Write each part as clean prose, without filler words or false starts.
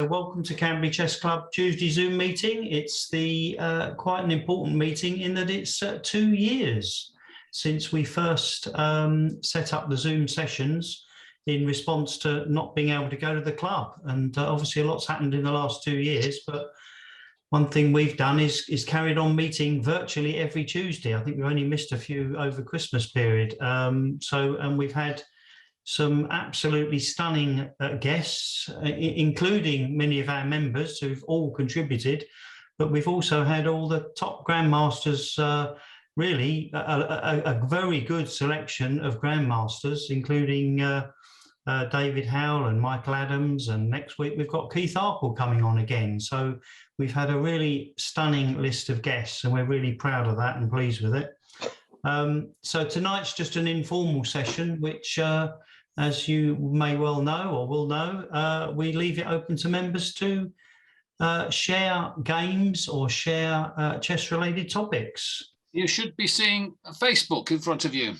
welcome to Camberley Chess Club Tuesday Zoom meeting. It's the quite an important meeting in that it's 2 years since we first set up the Zoom sessions in response to not being able to go to the club. And obviously a lot's happened in the last 2 years, but one thing we've done is carried on meeting virtually every Tuesday. I think we only missed a few over Christmas period. And we've had some absolutely stunning guests, including many of our members who've all contributed, but we've also had all the top grandmasters, really a very good selection of grandmasters, including David Howell and Michael Adams, and next week we've got Keith Arkle coming on again. So we've had a really stunning list of guests and we're really proud of that and pleased with it. So tonight's just an informal session, which as you may well know or will know, we leave it open to members to share games or share chess-related topics. You should be seeing Facebook in front of you.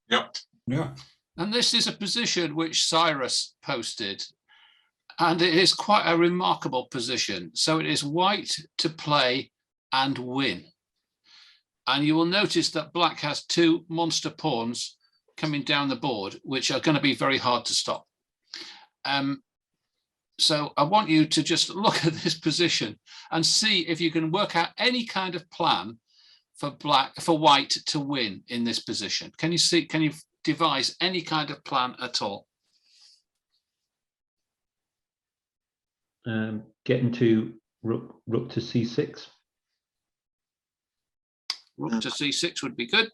Yep. Yeah. And this is a position which Cyrus posted, and it is quite a remarkable position. So it is white to play and win. And you will notice that black has two monster pawns coming down the board, which are going to be very hard to stop. So I want you to just look at this position and see if you can work out any kind of plan for white to win in this position. Can you devise any kind of plan at all? Getting to rook to c6. Rook to c6 would be good.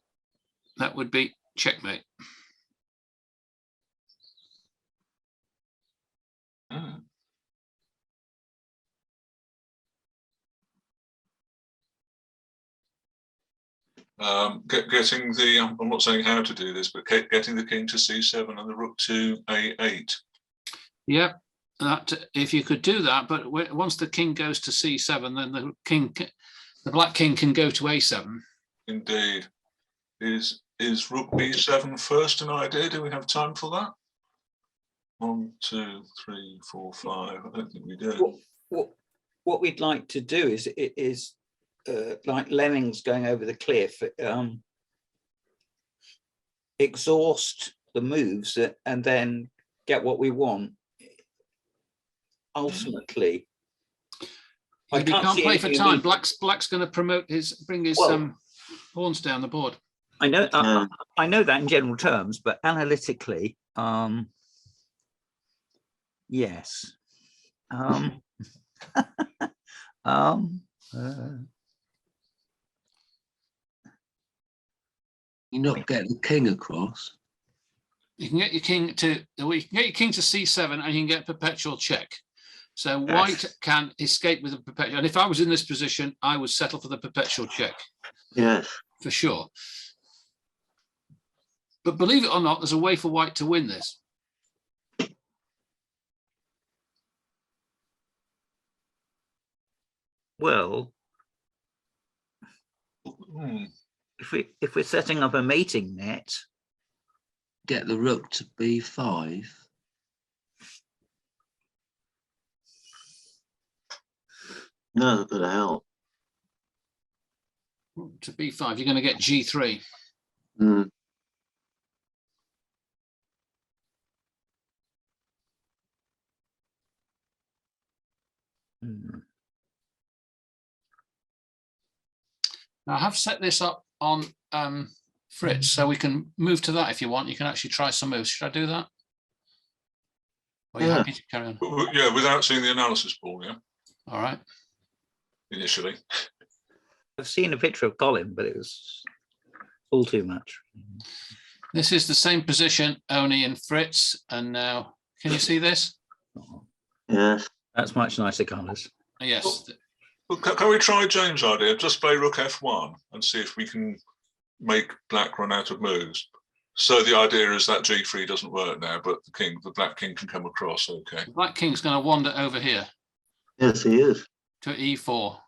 That would be checkmate. Getting the, I'm not saying how to do this, but getting the king to c7 and the rook to a8. Yeah, that if you could do that, but once the king goes to c7, then the black king can go to a7. Indeed. Is rook b7 first an idea? Do we have time for that? 1, 2, 3, 4, 5. I don't think we do. What we'd like to do is like lemmings going over the cliff, exhaust the moves and then get what we want. Ultimately, you can't play for time. Black's going to bring his pawns down the board. I know. I know that in general terms, but analytically, yes. You're not getting the king across. You can get your king to c7 and you can get perpetual check. So white can escape with a perpetual. And if I was in this position, I would settle for the perpetual check. Yes. For sure. But believe it or not, there's a way for white to win this. Well, if we're setting up a mating net, get the rook to b5. No, that's gonna help. To b5, you're going to get g3. Now, I have set this up on Fritz, so we can move to that if you want. You can actually try some moves. Should I do that? Or are you happy to carry on? Yeah, without seeing the analysis ball, yeah. All right. Initially. I've seen a picture of Colin, but it was all too much. This is the same position, only in Fritz. And now, can you see this? Yes. That's much nicer colours. Yes. Well, can we try James' idea? Just play rook f1 and see if we can make black run out of moves. So the idea is that g3 doesn't work now, but the black king can come across. Okay. The black king's going to wander over here. Yes, he is. To e4.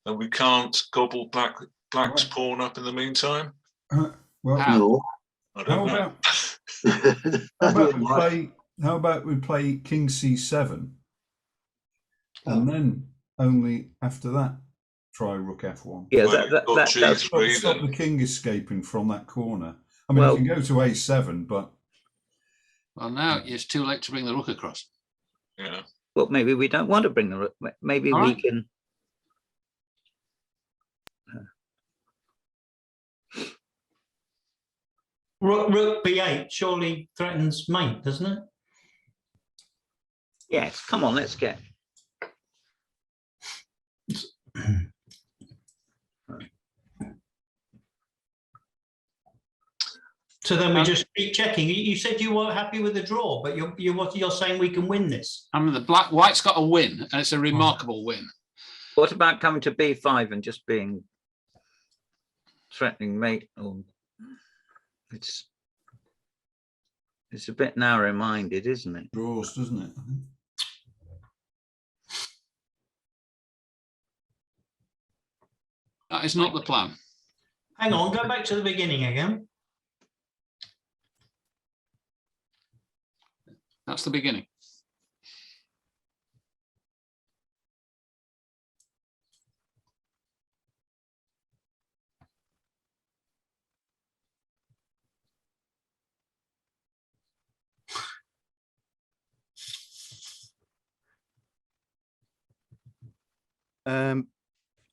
And we can't gobble black's pawn up in the meantime? Well, How? No. I don't know. how about we play How about we play King C7, and then only after that try Rook F1. Yeah, Well, you've got that's G3 Stop then. the king escaping from that corner. I mean, Well- you can go to A7, but Well, now it's too late to bring the rook across. Yeah. well, maybe we don't want to bring the rook. Maybe All we right. can. Rook B8 surely threatens mate, doesn't it? Yes, come on, let's get. So then we just keep checking. You said you weren't happy with the draw, but you're saying we can win this. I mean, white's got a win, and it's a remarkable win. What about coming to B5 and just being threatening mate? Or it's a bit narrow-minded, isn't it? draws, doesn't it? That is not the plan. Hang on, go back to the beginning again. That's the beginning.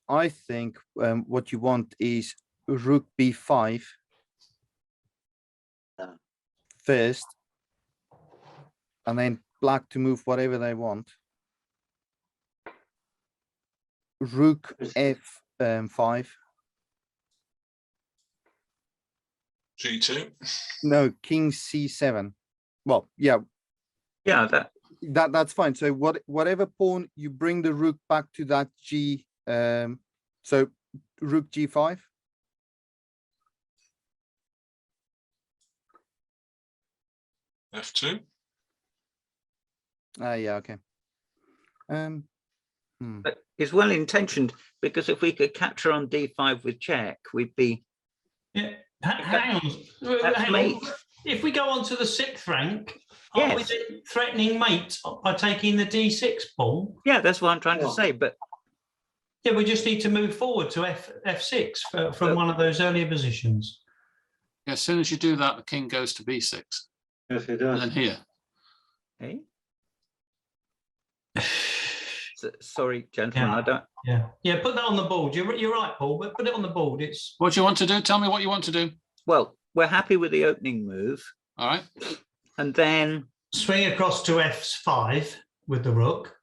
I think what you want is Rook B5 first, and then black to move whatever they want. Rook F5. G2. No, King C7. Well, yeah, Yeah, that's fine. So whatever pawn you bring the rook back to that G. So Rook G5. F2. Yeah, okay. but it's well intentioned, because if we could capture on D5 with check, we'd be. Yeah. Hang on. That's Hang mate. on. If we go on to the 6th rank, are we Yes. then threatening mate by taking the D6 pawn? Yeah, that's what I'm trying to say. But Yeah, we just need to move forward to F6 from one of those earlier positions. As soon as you do that, the king goes to B6. Yes, it And does. then here. hey. Sorry, gentlemen, I don't. Yeah. Put that on the board. You're right, Paul. But put it on the board. It's What do you want to do? Tell me what you want to do. Well, we're happy with the opening move, All right. and then swing across to F5 with the rook.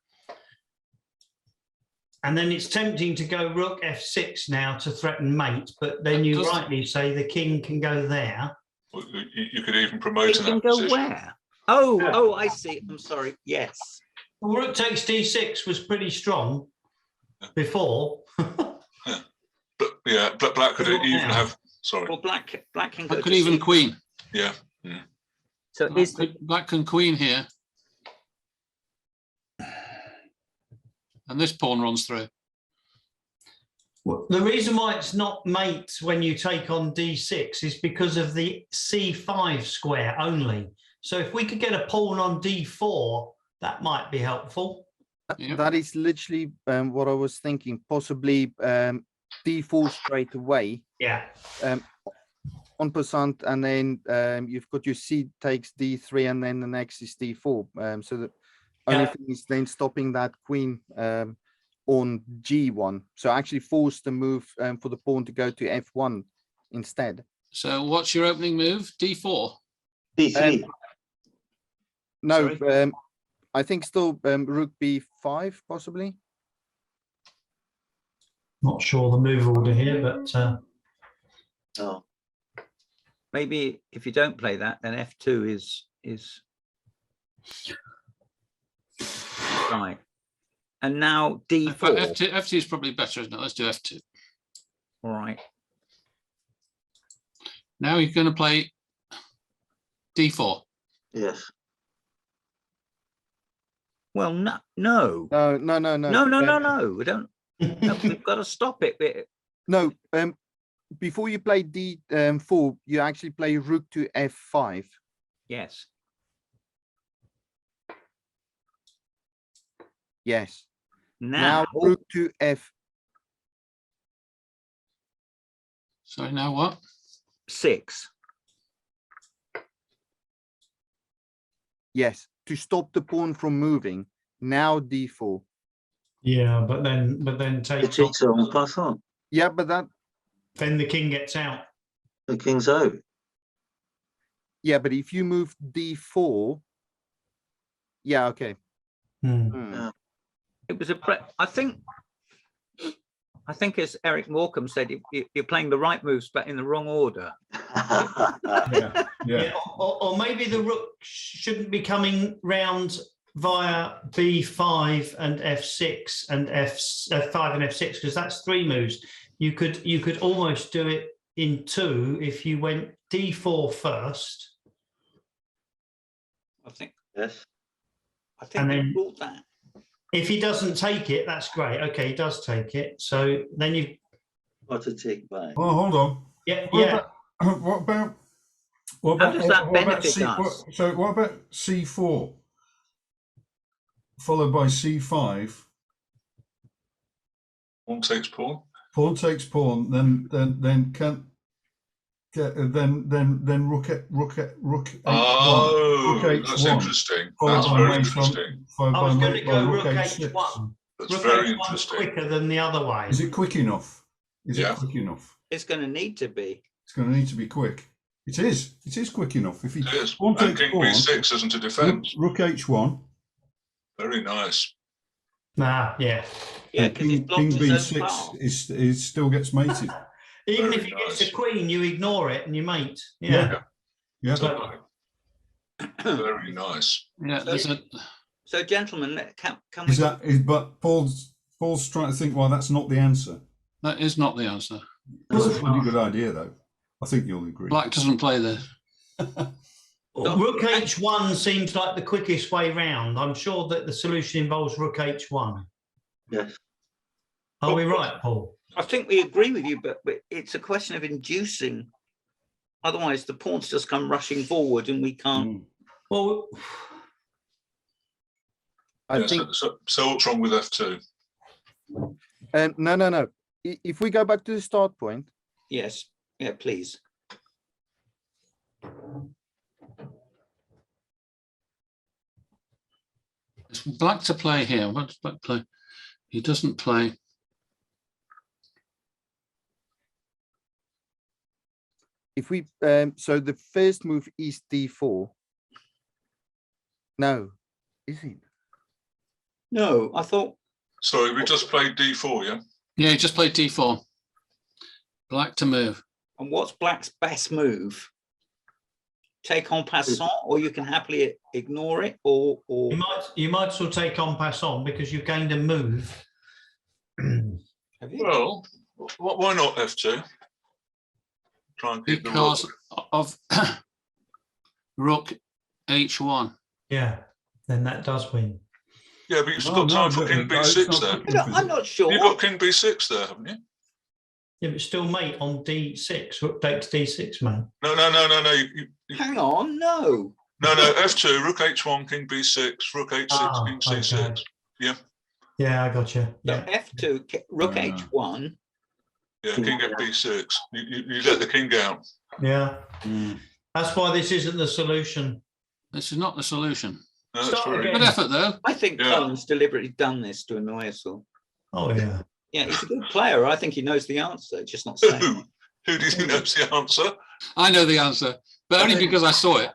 And then it's tempting to go rook F6 now to threaten mate, but then you rightly say the king can go there. Well, you could even promote it in can that go position. where? Oh, I see. I'm sorry. Yes. Well, rook takes D6 was pretty strong before. But yeah, but black could Not even now. have. Sorry. Well, black can go. Black could to even C. queen. Yeah. So Black can queen here. And this pawn runs through. Well, the reason why it's not mate when you take on D6 is because of the C5 square only. So if we could get a pawn on D4, that might be helpful. Yep. That is literally what I was thinking. Possibly D4 straight away. Yeah. En passant, and then you've got your C takes D3, and then the next is D4. So the only thing is then stopping that queen on G1. So actually force the move for the pawn to go to F1 instead. So what's your opening move? D4. D3. No, I think still Rook B5 possibly. Not sure the move order here, but Oh. maybe if you don't play that, then F2 is right. And now In fact, D4. F2 is probably better, isn't it? Let's do F2. All right. Now you're going to play D4. Yes. Well, no. No. No. We don't. No, we've got to stop it. No. Before you play D4, you actually play Rook to F5. Yes. Yes. Now, Now rook to F. Sorry, now what? 6. Yes. To stop the pawn from moving. Now D4. Yeah, but then take It's on passant. Yeah, but that. then the king gets out. The king's out. Yeah, but if you move D4. Yeah. Okay. Hmm. Hmm. it was I think as Eric Morecambe said, you're playing the right moves, but in the wrong order. Yeah, yeah. Or maybe the rook shouldn't be coming round via b5 and f6 and f5 and f6, because that's 3 moves. You could almost do it in 2 if you went d4 first. I think Yes. And we then- thought that. If he doesn't take it, that's great. Okay, he does take it. So then you, What a take back. Oh, hold on. yeah, What yeah. about what How about does that what about benefit C, us? so what about C4 followed by C5? Pawn takes pawn. Pawn takes pawn, then can then rook H1. Oh, rook that's H1, interesting. followed That's by very mate on- interesting. followed I by was going to mate by go rook H6. h1. That's Rook very h1's interesting. quicker than the other way. Is it quick enough? Is Yeah. it quick enough? It's going to need to be. It's going to need to be quick. It is. It is quick enough. If he It is. pawn And takes king pawn, b6 isn't a defence. rook H1, Very nice. Nah, yeah. Yeah, and because he's king blocked his own B6 path. is still gets mated. Even Very if he gets nice. a queen, you ignore it and you mate. Yeah. Yeah. Clever. Very nice. Yeah, there's a So, gentlemen, can we? Is that? But Paul's trying to think. Well, that's not the answer. that is not the answer. That's a pretty good idea, though. I think you'll agree. Black doesn't play there. Rook h1 seems like the quickest way round. I'm sure that the solution involves rook h1. Yes. Are we right, Paul? I think we agree with you, but it's a question of inducing. Otherwise, the pawns just come rushing forward, and we can't. Mm. Well, I Yeah, think. so what's wrong with f2? No. If we go back to the start point. Yes. Yeah, please. It's black to play here. What does black play? He doesn't play. If we so the first move is D4. No, is it? No, I thought. Sorry, we just played d4, yeah? Yeah, he just played d4. Black to move. And what's Black's best move? Take en passant, or you can happily ignore it, or you might as well take en passant because you've gained a move. have you? Well, why not f2? Try and keep the rook. Because of rook h1. Yeah, then that does win. Yeah, but you've Oh, got time no, for king but it's b6 not there. quick enough, is I'm it? not sure. You've got king b6 there, haven't you? Yeah, but still mate on d6. Rook takes d6, man. No. Hang on, no. No, f2, rook h1, king b6, rook h6, king c6. Okay. Yeah. Yeah, I got you. So Yeah. F2, rook Yeah. H1. Yeah, king at b6. You let the king out. Yeah. Mm. That's why this isn't the solution. This is not the solution. No, that's Start very again. Good effort, though. I think Yeah. Cohen's deliberately done this to annoy us all. Oh, yeah. Yeah, he's a good player. I think he knows the answer, just not saying. it. Who do you think knows the answer? I know the answer, but only because I saw it.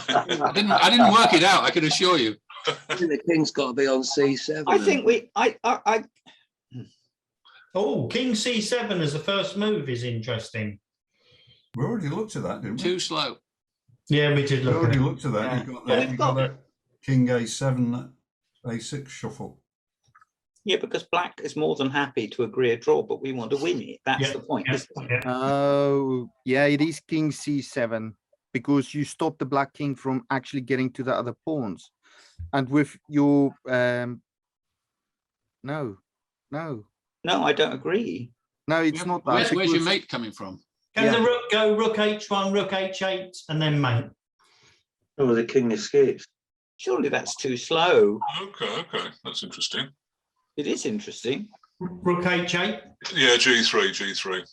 I didn't work it out, I can assure you. I think the king's got to be on C7. I think we, Oh, king c7 as the first move is interesting. We already looked at that, didn't we? Too slow. Yeah, we did We look at already it. looked at that. Yeah. You got Well, that. we've You got got- that king A7, A6 shuffle. yeah, because Black is more than happy to agree a draw, but we want to win it. That's Yeah, the point. Yeah, isn't it? yeah. Oh, yeah, it is king C7 because you stop the black king from actually getting to the other pawns. And with your no, No, I don't agree. it's not that. Where's your because- mate coming from? Can Yeah. the rook go rook h1, rook h8, and then mate? Oh, the king escapes. Surely that's too slow. Okay, that's interesting. It is interesting. Rook H8. Yeah, G3.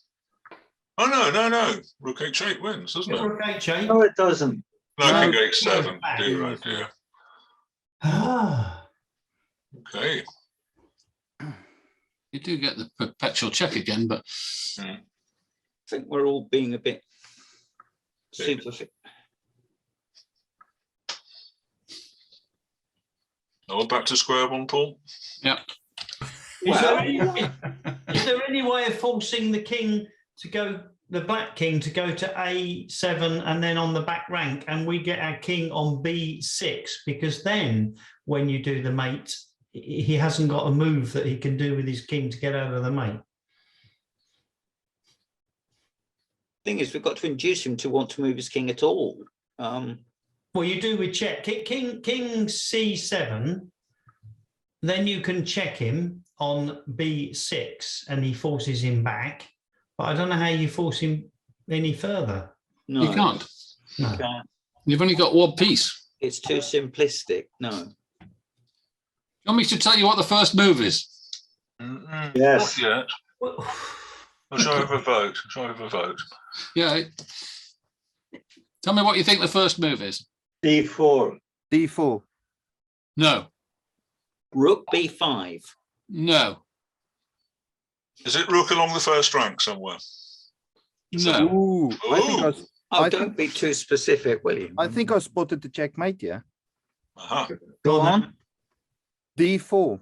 Oh no. Rook H8 wins, doesn't it? Rook H8. No, it doesn't. No, No, King H7. back. Dear, oh dear. Ah. Okay. You do get the perpetual check again, but I think we're all being a bit superficial. Now we're back to square one, Paul. yeah. Is there any way of forcing the king to go, the black king to go to A7 and then on the back rank, and we get our king on B6? Because then when you do the mate, he hasn't got a move that he can do with his king to get out of the mate. Thing is, we've got to induce him to want to move his king at all. Well, you do with check. King C7, then you can check him on B6 and he forces him back. But I don't know how you force him any further. No, You can't. No. can't. You've only got one piece. It's too simplistic. No. You want me to tell you what the first move is? Yes. Not yet. Well, Shall I have a vote? Yeah. Tell me what you think the first move is. D4. D4. No. Rook B5. No. Is it rook along the first rank somewhere? No. Ooh, I think Ooh. Oh, I don't be too specific, will you? I think I spotted the checkmate. Yeah. Aha. Go on. D4.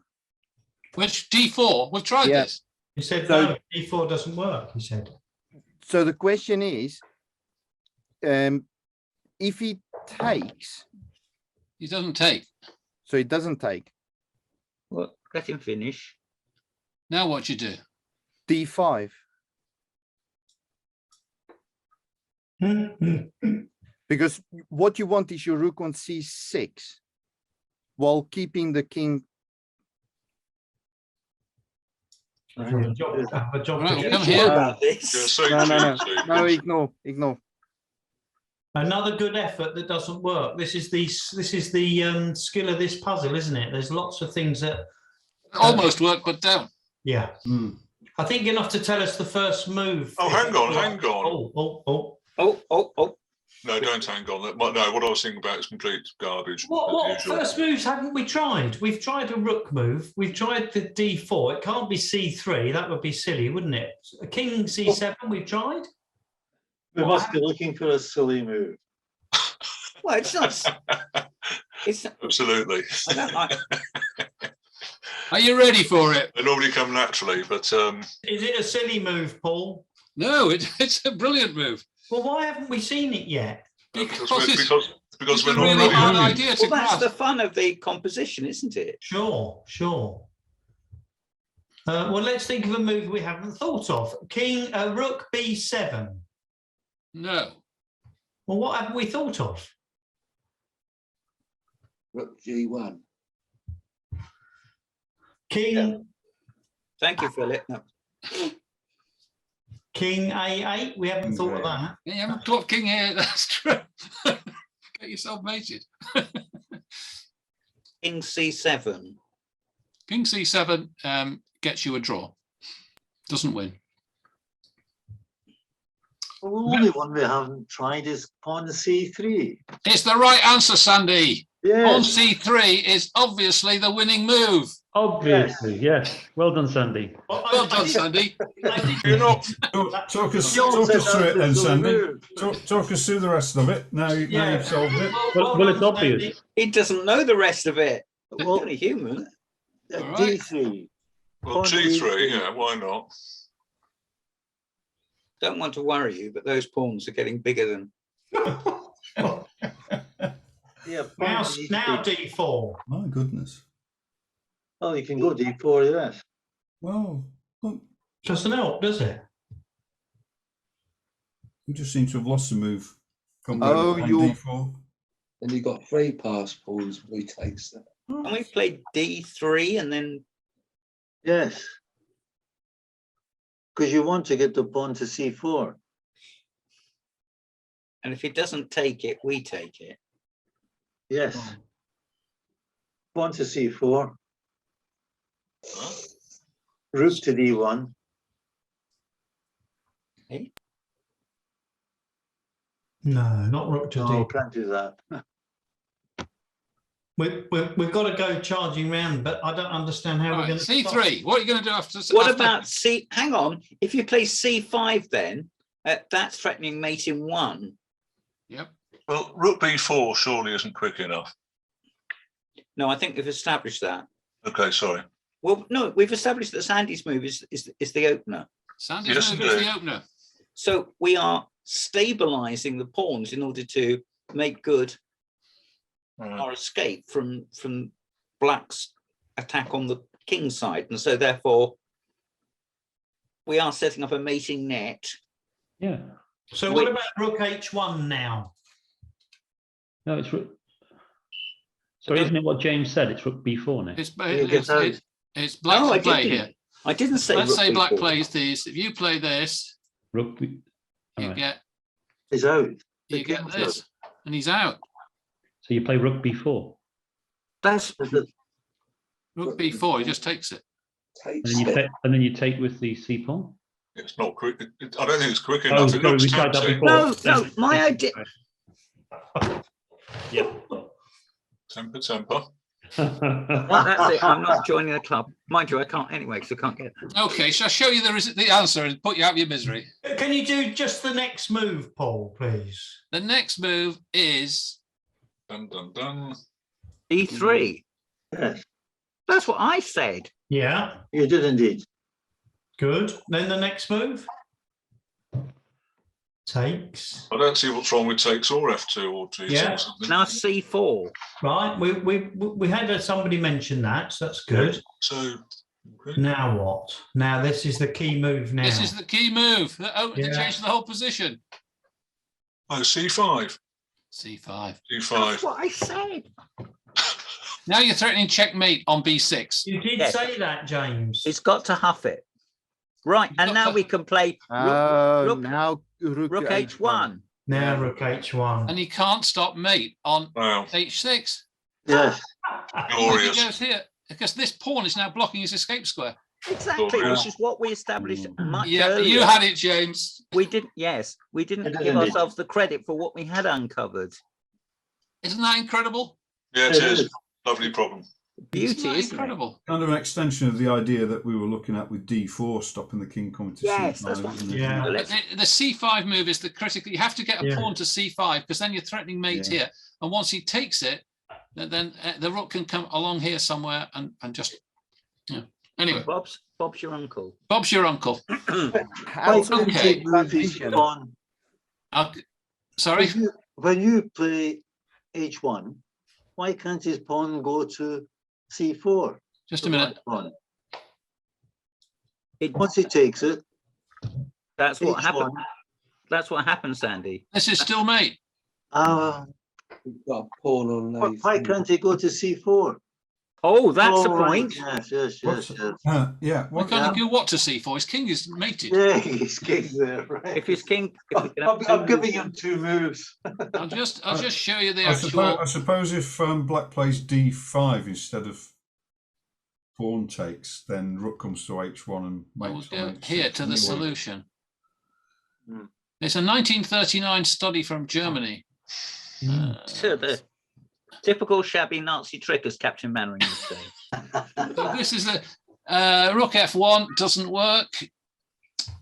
Which D4? We've tried Yeah. this. he said, So- no, D4 doesn't work, he said. So the question is, if he takes, He doesn't take. so he doesn't take Well, let him finish. Now what you do? D5, because what you want is your rook on C6 while keeping the king. I have a job Right, to well, get. come Sure here. about Yeah, this. so No, ignore. Another good effort that doesn't work. This is the skill of this puzzle, isn't it? There's lots of things that, Almost worked, but down. yeah. I think enough to tell us the first move. Oh, hang on. Oh. No, don't hang on. No, what I was thinking about is complete garbage. What as usual. first moves haven't we tried? We've tried a rook move. We've tried the D4. It can't be C3. That would be silly, wouldn't it? A king C7 we've tried. We must be looking for a silly move. Well, it's not. It's. Absolutely. I don't like. Are you ready for it? They normally come naturally, but Is it a silly move, Paul? No, it's a brilliant move. Well, why haven't we seen it yet? because It's we're a not really ready. hard idea to Well, that's grasp. the fun of the composition, isn't it? Sure. Well, let's think of a move we haven't thought of. Rook B7. No. Well, what haven't we thought of? Rook G1. King Thank you, Philip. No. King A8. We haven't thought of that. You haven't got king here. That's true. Get yourself mated. King C7. King C7 gets you a draw. Doesn't win. Well, the only one we haven't tried is pawn C3. It's the right answer, Sandy. Pawn Yes. C3 is obviously the winning move. Obviously, yes. Well done, Sandy. Well done, Sandy. You're not. Talk us John said through it that then, was the Sandy. move. Talk us through the rest of it. Now you've solved it. Well, it's obvious. He doesn't know the rest of it. Well- Well, only human. All right. D3. Well, Pawn G3, D3. yeah, why not? Don't want to worry you, but those pawns are getting bigger than. Yeah, Now pawn D3. D4. My goodness. Well, you can go D4, yes. Well, look, Doesn't help, does it? we just seem to have lost the move. Oh, you- D4. Then you got 3 pass pawns, we takes that. And we played D3 and then. Yes. Because you want to get the pawn to C4. And if he doesn't take it, we take it. Yes. pawn to c4, Huh? rook to d1. No, not rook to No, D. can't do that. We've got to go charging round, but I don't understand how we're Right, going to C3. What are you going to do after? What after- about C? Hang on. If you play C5, then that's threatening mate in 1. Yep. Well, rook b4 surely isn't quick enough. No, I think we've established that. Okay, sorry. Well, no, we've established that Sandy's move is the opener. Sandy's Yes, move is indeed. the opener. So we are stabilizing the pawns in order to make good Right. our escape from Black's attack on the king side. And so therefore we are setting up a mating net. Yeah. So what about rook h1 now? No, it's rook. Sorry, isn't it what James said? It's rook b4 now. It's black No, to I play didn't. here. I didn't say Let's rook say black b4. plays these. If you play this, Rook. you Alright. get He's out. you get this, and he's out. So you play rook b4, That's Rook b4, he just takes it. and then you take with the c pawn. It's not quick. I don't think it's quick Oh, enough. It sorry, looks we tried that tempting. before. no, my idea. Yeah. Temper. Well, that's it. I'm not joining the club. Mind you, I can't anyway, because I can't get that. Okay, shall I show you the answer and put you out of your misery? Can you do just the next move, Paul, please? The next move is Dun, dun, dun. E3. Yes, That's what I said. Yeah, you did indeed. good. Then the next move? Takes. I don't see what's wrong with takes or f2 or g6. Yeah. Now C4. Right, we had somebody mention that, so that's good. So, okay. Now what? Now this is the key move now. this is the key move that Yeah. changes the whole position. Oh, c5. C5. That's d5. what I said. Now you're threatening checkmate on b6. You did Yes. say that, James. It's got to huff it. Right, and now we can play rook Now rook h1. Now rook h1. And he can't stop mate on Wow, h6. Yes, He glorious. goes here because this pawn is now blocking his escape square. Exactly, Glorious. which is what we established much Yeah, but earlier. you had it, James. We didn't. Yes, we didn't I did give indeed. ourselves the credit for what we had uncovered. Isn't that incredible? Yeah, it It is. is. Lovely problem. Beauty, Isn't that isn't it? incredible? Kind of an extension of the idea that we were looking at with d4 stopping the king coming to Yes, c5. that's what- isn't it? Yeah. But the c5 move is the critical. You have to get a Yeah. pawn to c5 because then you're threatening mate Yeah. here. And once he takes it, then the rook can come along here somewhere and just. Yeah. Anyway, Bob's your uncle. Bob's your uncle. How Why can can't you okay. you take move his position? pawn? Sorry. When you play h1, why can't his pawn go to c4? Just The a minute. black pawn? It, Once he takes it, that's what h1, happened. That's what happened, Sandy. This is still mate. Got a pawn on why can't he go to c4? Oh, that's the Oh, right, point. Yes, yes, What's- yes, yes. Yeah, Why what, can't he do what to c4? His king is mated. Yeah, he's king there, right? If his king, if he can have I'm two giving moves- him 2 moves. I'll just show you the I actual. suppose if black plays d5 instead of pawn takes, then rook comes to h1 and We'll mates go on h6 here to the anyway. solution. Hmm. It's a 1939 study from Germany. to the typical shabby Nazi trick, as Captain Mannering would say. So this is the rook f1 doesn't work.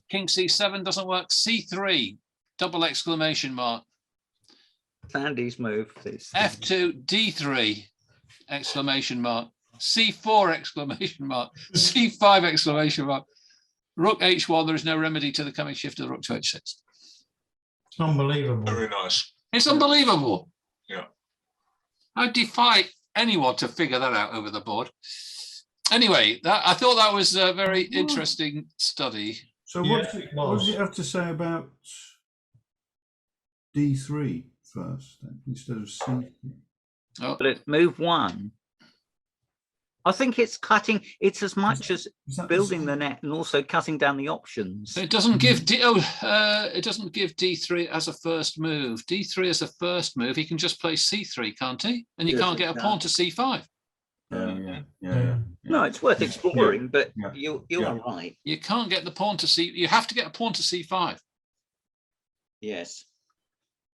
King c7 doesn't work. c3 double exclamation mark. Sandy's move. Is f2 d3 exclamation mark. c4 exclamation mark. c5 exclamation mark. Rook h1. There is no remedy to the coming shift of the rook to h6. It's unbelievable. Very nice. It's unbelievable. Yeah. I defy anyone to figure that out over the board. Anyway, I thought that was a very interesting study. So Yeah, what it does was. it have to say about d3 first, then, instead of c3? but it's move 1. I think it's cutting. It's as much as Is that building the the net and also cutting down the options. So it doesn't give it doesn't give d3 as a first move. d3 as a first move, he can just play c3, can't he? And you Yes, can't he get a can. pawn to c5. Yeah. No, it's worth exploring, but Yeah. you Yeah. are right. You can't get the pawn to C. You have to get a pawn to C5. Yes.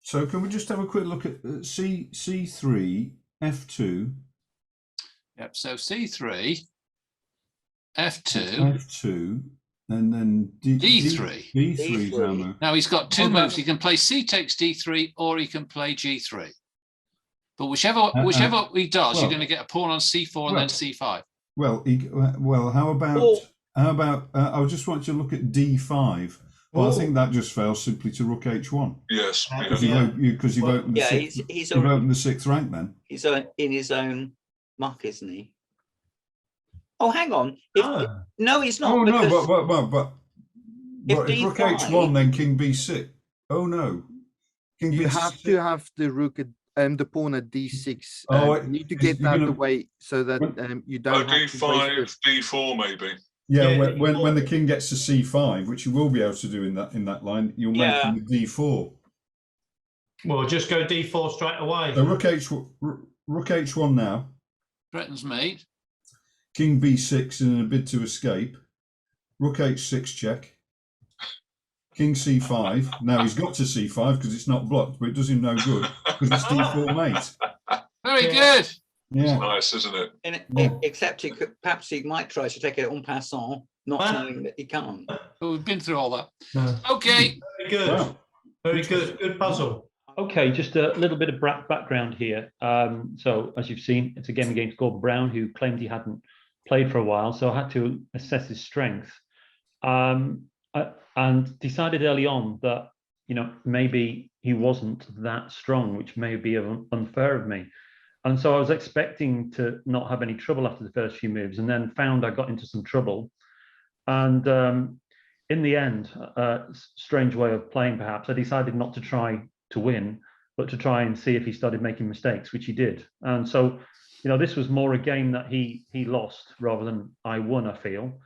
So can we just have a quick look at C3, F2, Yep. So C3, F2, F2, and then D3. D3 is our move. Now he's got two Oh, no. moves. He can play C takes D3, or he can play G3. But whichever he does, well, you're going to get a pawn on C4 and then C5. Well, how about I just want you to look at D5. Well, I think that just fails simply to rook H1. Yes. Because you've opened the sixth. He's You've opened the sixth rank then. He's in his own muck, isn't he? Oh, hang on. No, he's not. Oh because no, but if rook D5 H1, then King B6. Oh no, King You B6. have to have the rook at the pawn at D6. Oh, you need to get that away so that you don't have to D5, waste D4 maybe. Yeah, when the king gets to C5, which you will be able to do in that line, you'll make him D4. Well, just go D4 straight away. So rook H1 now. Threatens mate. King B6 in a bid to escape. Rook H6 check. King C5. Now he's got to C5 because it's not blocked, but it does him no good because it's D4 mate. Very good. Yeah. It's nice, isn't it? And except perhaps he might try to take it en passant, not knowing that he can't. But we've been through all that. No. Okay. Very good. Wow. Very good. Good puzzle. Okay, just a little bit of background here. So as you've seen, it's a game against Gordon Brown, who claimed he hadn't played for a while. So I had to assess his strength and decided early on that, maybe he wasn't that strong, which may be unfair of me. And so I was expecting to not have any trouble after the first few moves, and then found I got into some trouble. And in the end, strange way of playing perhaps, I decided not to try to win, but to try and see if he started making mistakes, which he did. And so, this was more a game that he lost rather than I won, I feel.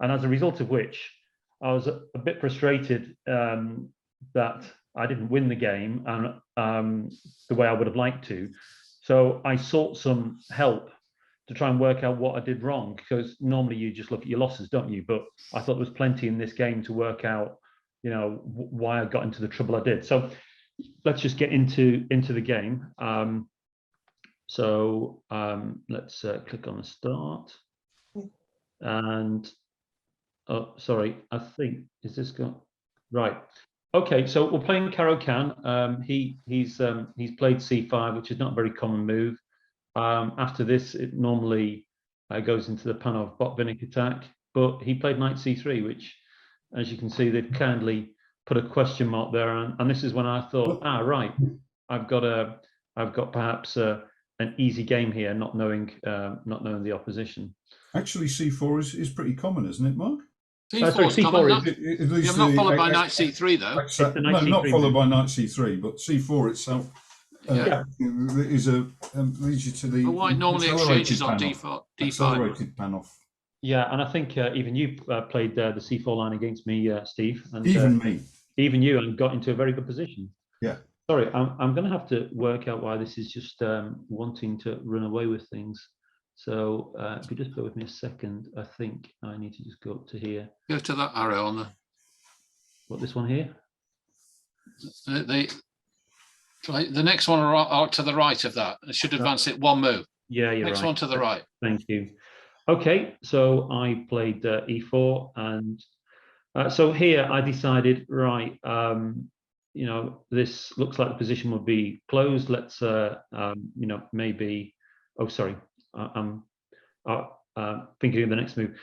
And as a result of which, I was a bit frustrated that I didn't win the game and the way I would have liked to. So I sought some help to try and work out what I did wrong, because normally you just look at your losses, don't you? But I thought there was plenty in this game to work out, why I got into the trouble I did. So let's just get into the game. Let's click on the start. And sorry, I think is this got right? Okay, so we're playing Caro-Kann. He's played C5, which is not a very common move. After this, it normally goes into the Panov Botvinnik attack, but he played Knight C3, which, as you can see, they've kindly put a question mark there, and this is when I thought, right, I've got perhaps an easy game here, not knowing the opposition. Actually, C4 is pretty common, isn't it, Mark? C4 is common. You're not followed by Knight C3 though. No, not followed by Knight C3, but C4 itself is leads you to the. But white normally exchanges on D4. Accelerated Panov. Yeah, and I think even you played the C4 line against me, Steve. And, even me. Even you, and got into a very good position. Yeah. Sorry, I'm going to have to work out why this is just wanting to run away with things. So if you just bear with me a second, I think I need to just go up to here. Go to that arrow on the. What, this one here? The next one are to the right of that. It should advance it one move. Yeah, you're next right. one to the right. Thank you. Okay, so I played E4, and so here I decided, right, this looks like the position would be closed. Let's, maybe. Oh, sorry. I'm thinking of the next move.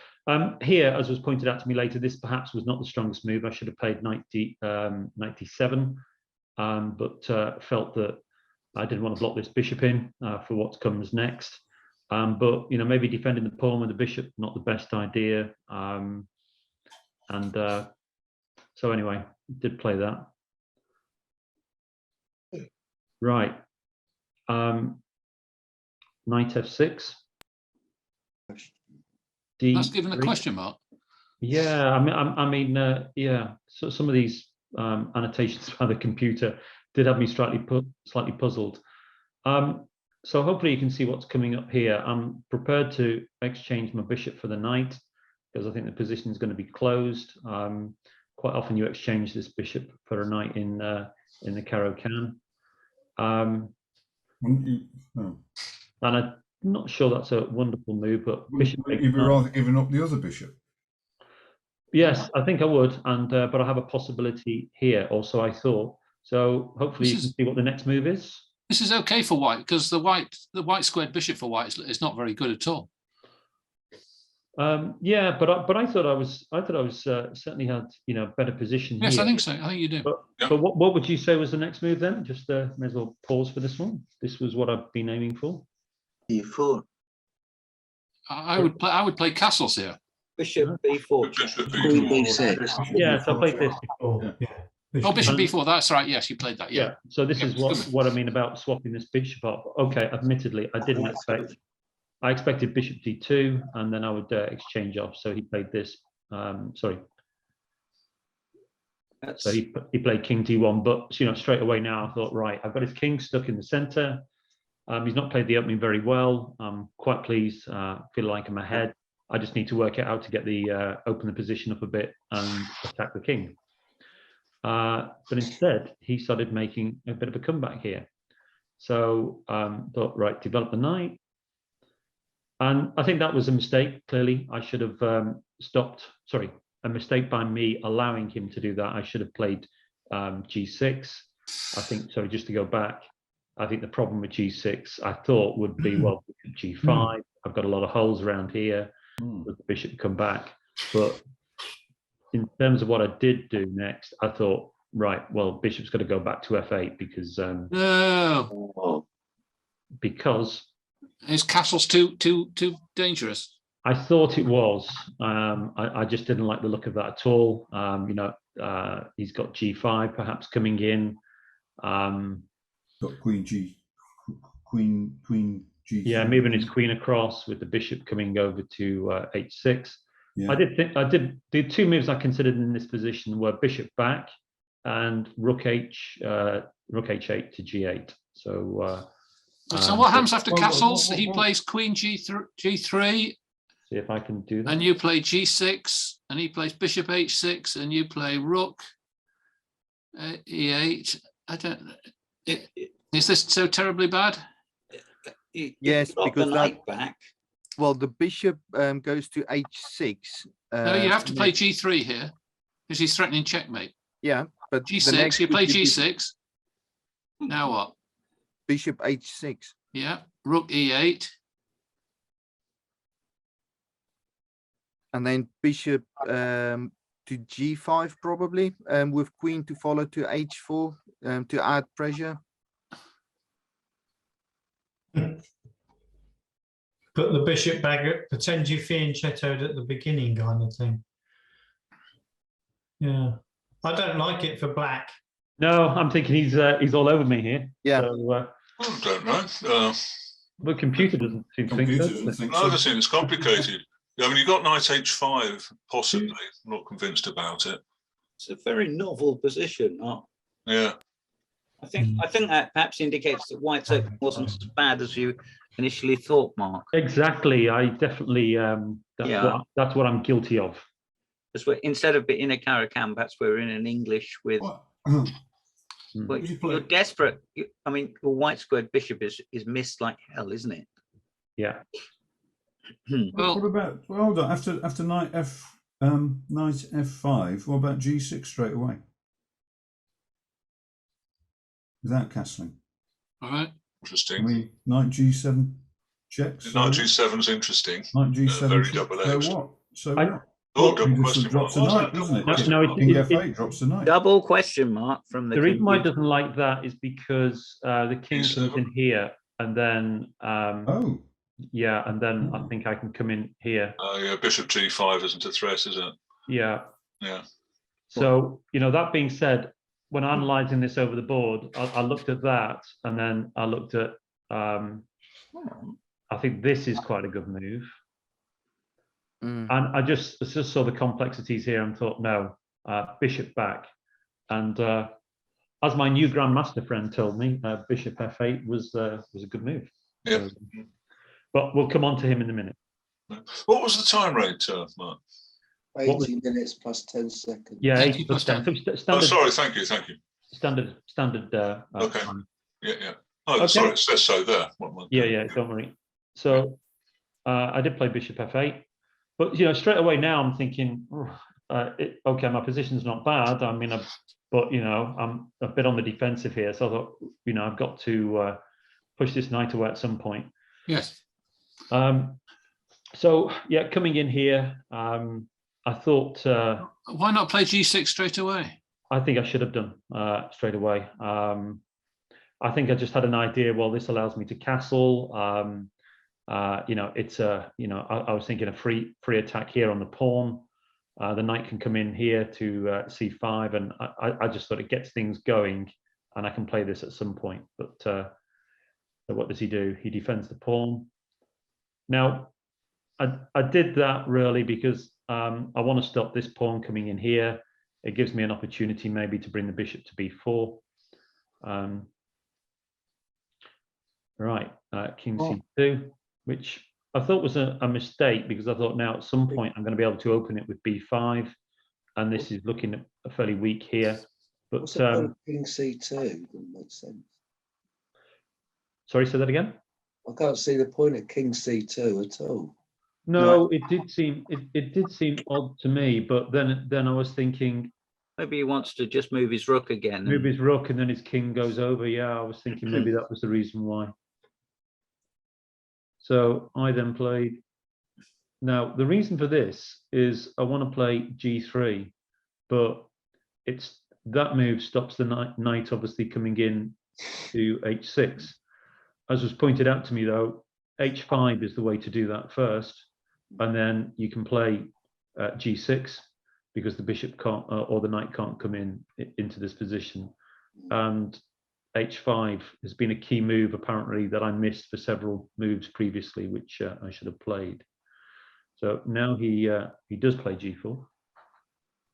Here, as was pointed out to me later, this perhaps was not the strongest move. I should have played Knight D7, but felt that I didn't want to block this bishop in for what comes next. But maybe defending the pawn with the bishop, not the best idea. So anyway, did play that. Right. Knight F6. That's given a question mark. Yeah, I mean, yeah. So some of these annotations by the computer did have me slightly puzzled. So hopefully you can see what's coming up here. I'm prepared to exchange my bishop for the knight because I think the position is going to be closed. Quite often you exchange this bishop for a knight in the Caro-Can. Oh. And I'm not sure that's a wonderful move, but bishop. Wouldn't you be rather giving up the other bishop? Yes, I think I would, and but I have a possibility here, or so I thought. So hopefully you can see what the next move is. This is okay for white because the white squared bishop for white is not very good at all. Yeah, but I thought I was certainly had better position. Yes, here. I think so. I think you do. But what would you say was the next move then? Just may as well pause for this one. This was what I've been aiming for. D4. I would play castles here. Bishop B4. Bishop Queen B4. B6. Yeah, so I played this before. Yeah. Oh, bishop b4. That's right. Yes, you played that. Yeah. Yeah. So this is what I mean about swapping this bishop up. Okay, admittedly, I didn't expect. I expected bishop d2, and then I would exchange off. So he played this. Sorry. So he played king d1, but straight away now I thought, right, I've got his king stuck in the center. He's not played the opening very well. I'm quite pleased. Feel like I'm ahead. I just need to work it out to get the open the position up a bit and attack the king. But instead, he started making a bit of a comeback here. So thought, right, develop the knight. And I think that was a mistake, clearly. I should have stopped, sorry, a mistake by me allowing him to do that. I should have played g6. I think, sorry, just to go back, I think the problem with g6, I thought would be, well, g5. I've got a lot of holes around here. Let the bishop come back. But in terms of what I did do next, I thought, right, well, bishop's got to go back to f8 because because his castle's too dangerous. I thought it was. I just didn't like the look of that at all. He's got g5 perhaps coming in. Got queen G. Yeah, moving his queen across with the bishop coming over to h6. Yeah. The two moves I considered in this position were bishop back and rook h8 to g8. So what happens after castles? He plays queen g3. See if I can do that. And you play g6, and he plays bishop h6, and you play rook e8. I don't. Is this so terribly bad? Yes, because the knight back. Well, the bishop goes to h6. No, you have to play g3 here because he's threatening checkmate. Yeah, but g6. You play g6. Now what? Bishop h6. Yeah, rook e8. And then bishop to g5 probably, with queen to follow to h4 to add pressure. Put the bishop back, pretend you're fianchettoed at the beginning kind of thing. Yeah. I don't like it for black. No, I'm thinking he's all over me here. Yeah. So, I don't know. the computer doesn't seem to think so. No, I think it's complicated. I mean, you got knight h5, possibly. I'm not convinced about it. It's a very novel position. Yeah. I think that perhaps indicates that white's opening wasn't as bad as you initially thought, Mark. Exactly. I definitely that's what I'm guilty of. Because instead of being in a Caro-Can, perhaps we're in an English with. Well, you're desperate. I mean, the white squared bishop is missed like hell, isn't it? Yeah. Well, what about hold on after knight f5? What about g6 straight away? Without castling. All right. Interesting. I mean, knight g7 checks. Knight g7 is interesting. Knight g7. Very double-edged. So what? So what? Oh, He just drops a knight, doesn't it? King f8 drops a knight. Double question mark from the reason why it doesn't like that is because the king E7. comes in here and then Yeah, and then I think I can come in here. Yeah, bishop g5 isn't a threat, is it? Yeah. Yeah. So, that being said, when analyzing this over the board, I looked at that and then I looked at, I think this is quite a good move. And I just saw the complexities here and thought, no, bishop back. And as my new grandmaster friend told me, bishop f8 was a good move. Yeah. But we'll come on to him in a minute. What was the time rate, Mark? 80 minutes plus 10 seconds. Yeah, 80 80 plus plus 10. 10. So standard, Oh, sorry. Thank you. standard. Okay. Time. Yeah. Oh, Okay. sorry. It says so there. Yeah. Don't worry. So I did play Bishop F8, but straight away now I'm thinking, okay, my position's not bad. I mean, but I'm a bit on the defensive here, so I thought, I've got to push this knight away at some point. Yes. So yeah, coming in here, I thought, why not play G6 straight away? I think I should have done straight away. I think I just had an idea. Well, this allows me to castle. It's a, I was thinking a free attack here on the pawn. The knight can come in here to c5, and I just thought it gets things going, and I can play this at some point. But so what does he do? He defends the pawn. Now, I did that really because I want to stop this pawn coming in here. It gives me an opportunity maybe to bring the bishop to b4. Right, king c2, which I thought was a mistake, because I thought now at some point I'm going to be able to open it with b5, and this is looking fairly weak here. But What's the point of king c2? Doesn't make sense. Sorry, say that again. I can't see the point of king c2 at all. No, it did seem odd to me, but then I was thinking Maybe he wants to just move his rook again. move his rook and then his king goes over. Yeah, I was thinking maybe that was the reason why. So I then played. Now the reason for this is I want to play g3, but that move stops the knight obviously coming in to h6. As was pointed out to me though, h5 is the way to do that first, and then you can play g6, because the bishop can't or the knight can't come into this position. And h5 has been a key move apparently that I missed for several moves previously, which I should have played. So now he does play g4.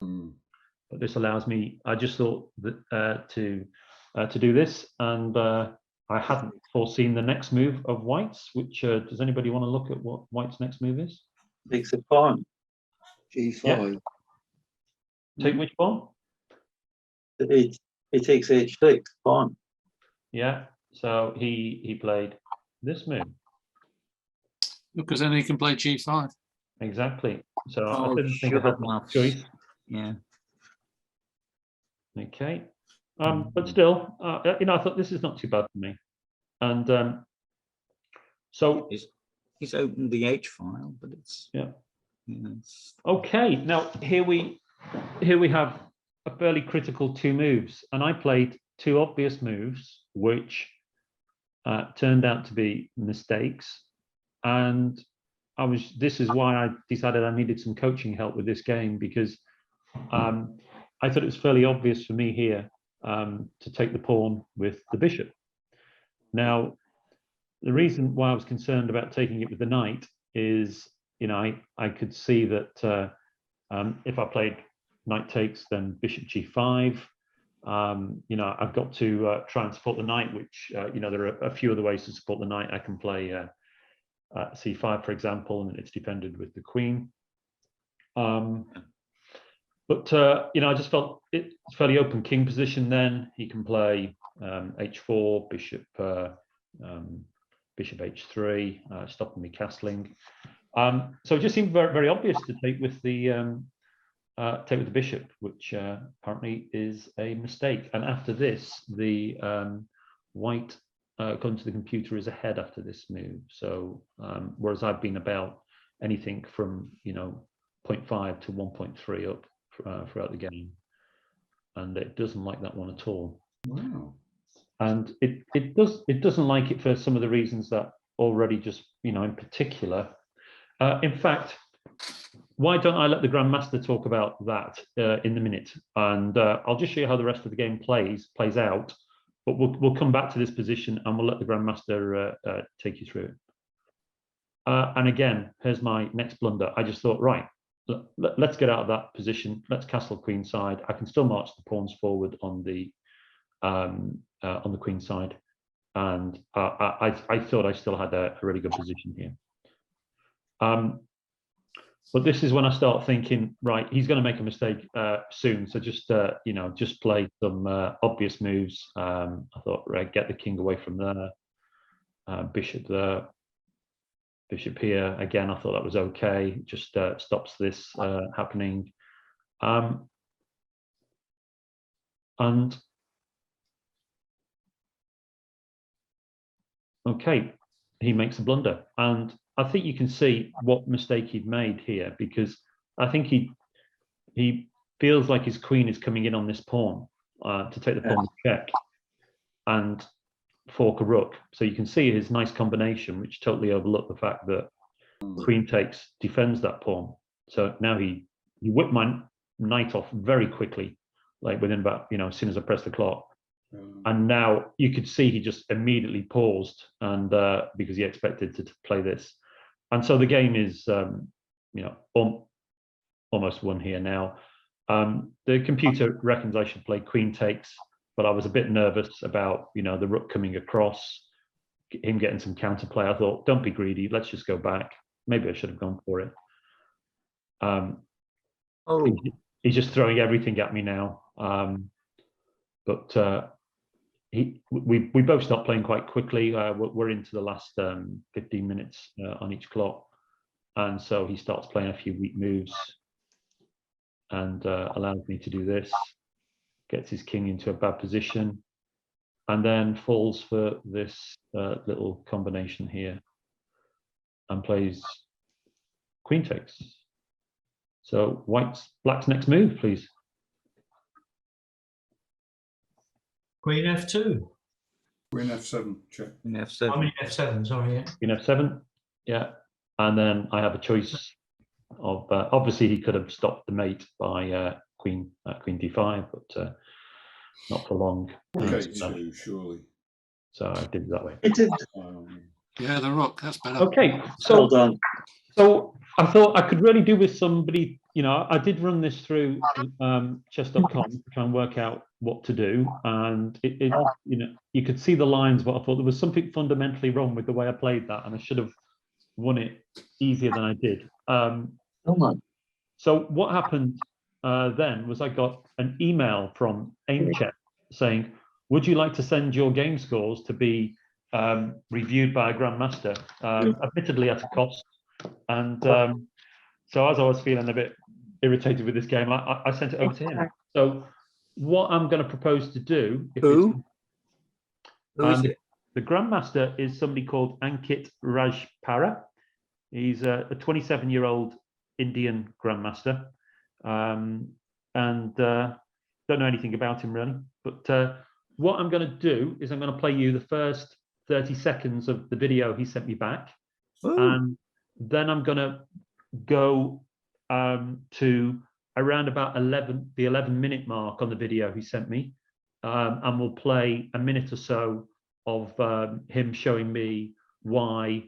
But this allows me, I just thought that to do this, and I hadn't foreseen the next move of White's, which does anybody want to look at what White's next move is? Takes a pawn. G5. Yeah. Take which pawn? It takes h6 pawn. Yeah. So he played this move. Because then he can play G5. Exactly. So Oh, I didn't think I had much choice. Yeah. Okay. But still, I thought this is not too bad for me. And so He's opened the H file, but it's okay. Now here we have a fairly critical two moves, and I played two obvious moves, which turned out to be mistakes. And this is why I decided I needed some coaching help with this game, because I thought it was fairly obvious for me here to take the pawn with the bishop. Now, the reason why I was concerned about taking it with the knight is, I could see that if I played knight takes, then bishop g5. I've got to try and support the knight, which, there are a few other ways to support the knight. I can play c5, for example, and it's defended with the queen. But I just felt it's fairly open king position. Then he can play h4, bishop h3, stopping me castling. So it just seemed very, very obvious to take with the bishop, which apparently is a mistake. And after this, the white, according to the computer, is ahead after this move. So whereas I've been about anything from 0.5 to 1.3 up throughout the game, and it doesn't like that one at all. Wow. And it doesn't like it for some of the reasons that already just in particular. In fact, why don't I let the Grandmaster talk about that in a minute, and I'll just show you how the rest of the game plays out. But we'll come back to this position and we'll let the Grandmaster take you through it. And again, here's my next blunder. I just thought, right, let's get out of that position. Let's castle queen side. I can still march the pawns forward on the queen side. and I thought I still had a really good position here. But this is when I start thinking, right, he's going to make a mistake soon. So just, you know, just play some obvious moves. I thought, right, get the king away from there. Bishop there. Bishop here. Again, I thought that was okay. Just stops this happening. And okay, he makes a blunder. And I think you can see what mistake he'd made here, because I think he feels like his queen is coming in on this pawn to take the pawn check and fork a rook. So you can see his nice combination, which totally overlooked the fact that queen takes defends that pawn. So now he whipped my knight off very quickly, like within about, you know, as soon as I pressed the clock. And now you could see he just immediately paused, and because he expected to play this. And so the game is, you know, almost won here now. The computer reckons I should play queen takes, but I was a bit nervous about, you know, the rook coming across, him getting some counterplay. I thought, don't be greedy, let's just go back. Maybe I should have gone for it. He's just throwing everything at me now. But we both stopped playing quite quickly. We're into the last 15 minutes on each clock. And so he starts playing a few weak moves and allows me to do this, gets his king into a bad position, and then falls for this little combination here and plays queen takes. So black's next move, please. Queen F2. Queen F7, check. Queen F7. I mean F7, sorry. Yeah. Queen F7, yeah. And then I have a choice of, obviously he could have stopped the mate by queen D5, but not for long. Okay, two, surely. So I did it that way. It did. Yeah, the rook, that's better. Okay, Well done. so I thought I could really do with somebody, you know, I did run this through chess.com to try and work out what to do. And it, you know, you could see the lines, but I thought there was something fundamentally wrong with the way I played that, and I should have won it easier than I did. So what happened then was I got an email from AimChess saying, would you like to send your game scores to be reviewed by a grandmaster, admittedly at a cost? And so as I was feeling a bit irritated with this game, I sent it over to him. So what I'm going to propose to do, Who is it? The grandmaster is somebody called Ankit Rajpara. He's a 27-year-old Indian grandmaster, and don't know anything about him really. But what I'm going to do is I'm going to play you the first 30 seconds of the video he sent me back. And then I'm going to go to around about the 11-minute mark on the video he sent me, and we'll play a minute or so of him showing me why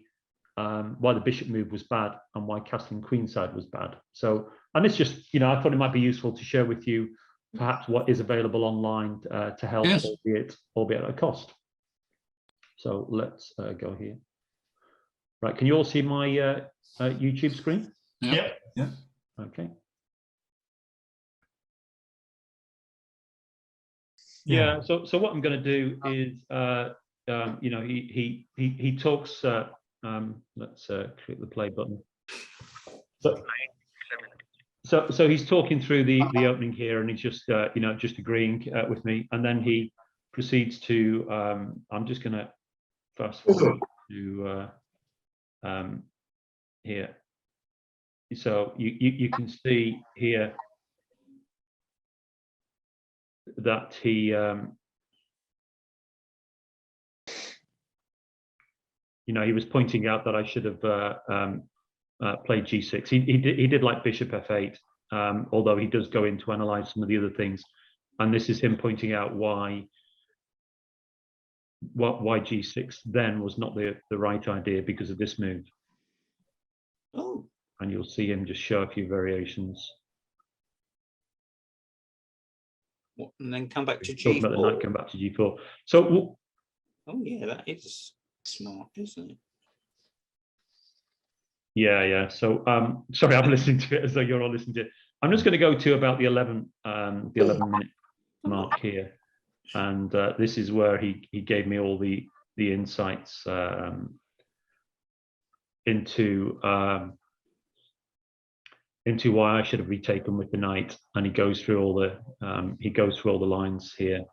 the bishop move was bad and why castling queenside was bad. So, and it's just, you know, I thought it might be useful to share with you perhaps what is available online to help, yes, albeit at a cost. So let's go here. Right, can you all see my YouTube screen? Yeah. Yeah. Okay. Yeah. So what I'm going to do is, you know, he talks. Let's click the play button. So he's talking through the opening here, and he's just you know, just agreeing with me, and then he proceeds to. I'm just going to fast forward to here. So you can see here that he you know, he was pointing out that I should have played g6. He did like bishop f8, although he does go in to analyze some of the other things, and this is him pointing out why g6 then was not the right idea because of this move. Oh. And you'll see him just show a few variations. And then come back to Talking about the G4. knight, come back to G4. So Oh yeah, that is smart, isn't it? Yeah. So sorry, I'm listening to it as though you're all listening to it. I'm just going to go to about the 11 minute mark here, and this is where he gave me all the insights into why I should have retaken with the knight, and he goes through all the lines here.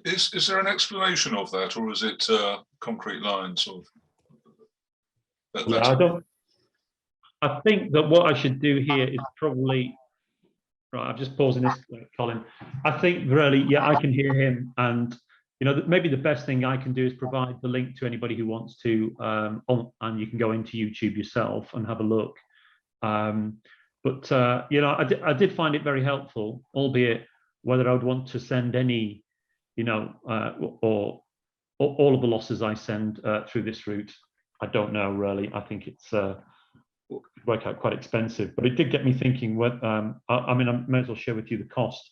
Is there an explanation of that, or is it concrete lines? Or I think that what I should do here is probably right. I'm just pausing this, Colin. I think really, yeah, I can hear him, and maybe the best thing I can do is provide the link to anybody who wants to, and you can go into YouTube yourself and have a look. But I did find it very helpful, albeit whether I would want to send any, or all of the losses I send through this route, I don't know really. I think it's work out quite expensive, but it did get me thinking. I may as well share with you the cost.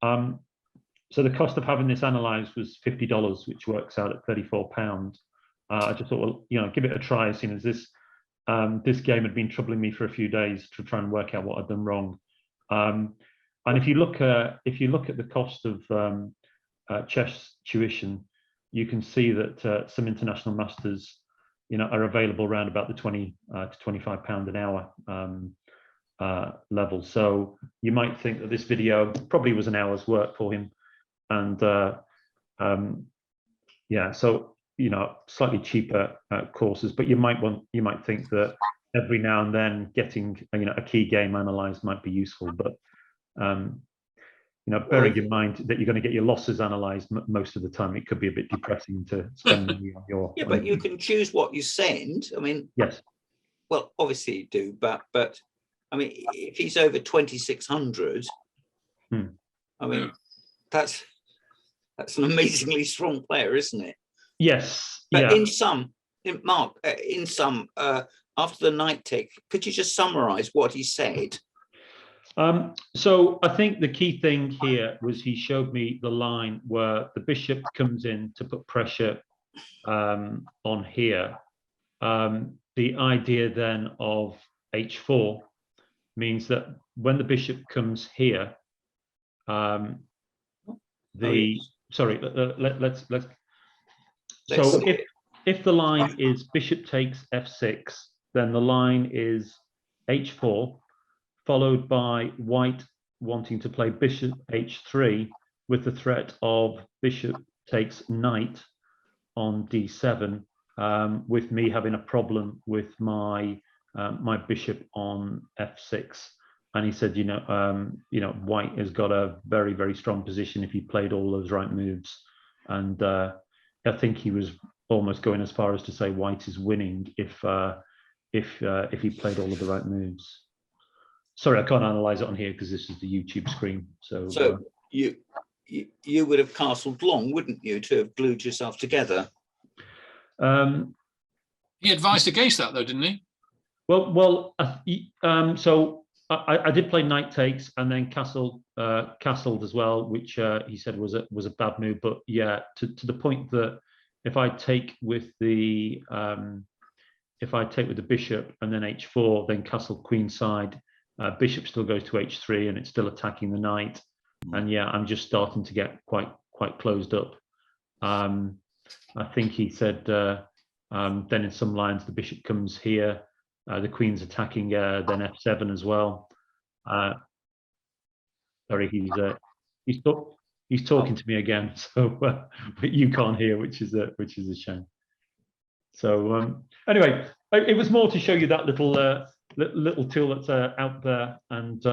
So the cost of having this analysed was $50, which works out at £34. I just thought, well, give it a try, seeing as this game had been troubling me for a few days to try and work out what I'd done wrong. And if you look at the cost of chess tuition, you can see that some international masters, are available around about the £20 to £25 an hour level. So you might think that this video probably was an hour's work for him, and so slightly cheaper courses. But you might think that every now and then getting a key game analysed might be useful, but bearing in mind that you're going to get your losses analysed most of the time, it could be a bit depressing to spend money on your. Yeah, but you can choose what you send. I mean, yes. Well, obviously you do, but I mean, if he's over 2,600, I mean, that's an amazingly strong player, isn't it? Yes. But yeah. Mark, after the knight take, could you just summarise what he said? So I think the key thing here was he showed me the line where the bishop comes in to put pressure on here. The idea then of h4 means that when the bishop comes here, let's so if the line is bishop takes f6, then the line is h4, followed by white wanting to play bishop h3 with the threat of bishop takes knight on d7, with me having a problem with my my bishop on f6. And he said, white has got a very, very strong position if he played all those right moves. And I think he was almost going as far as to say white is winning if he played all of the right moves. Sorry, I can't analyze it on here because this is the YouTube screen. So you would have castled long, wouldn't you, to have glued yourself together? He advised against that, though, didn't he? Well. So I did play knight takes and then castled as well, which he said was a bad move. But yeah, to the point that if I take with the bishop and then h4, then castle queenside. Bishop still goes to h3 and it's still attacking the knight, and yeah, I'm just starting to get quite closed up. I think he said then in some lines the bishop comes here, the queen's attacking then f7 as well. Sorry, he's talking to me again, so but you can't hear, which is a shame. So anyway, it was more to show you that little tool that's out there, and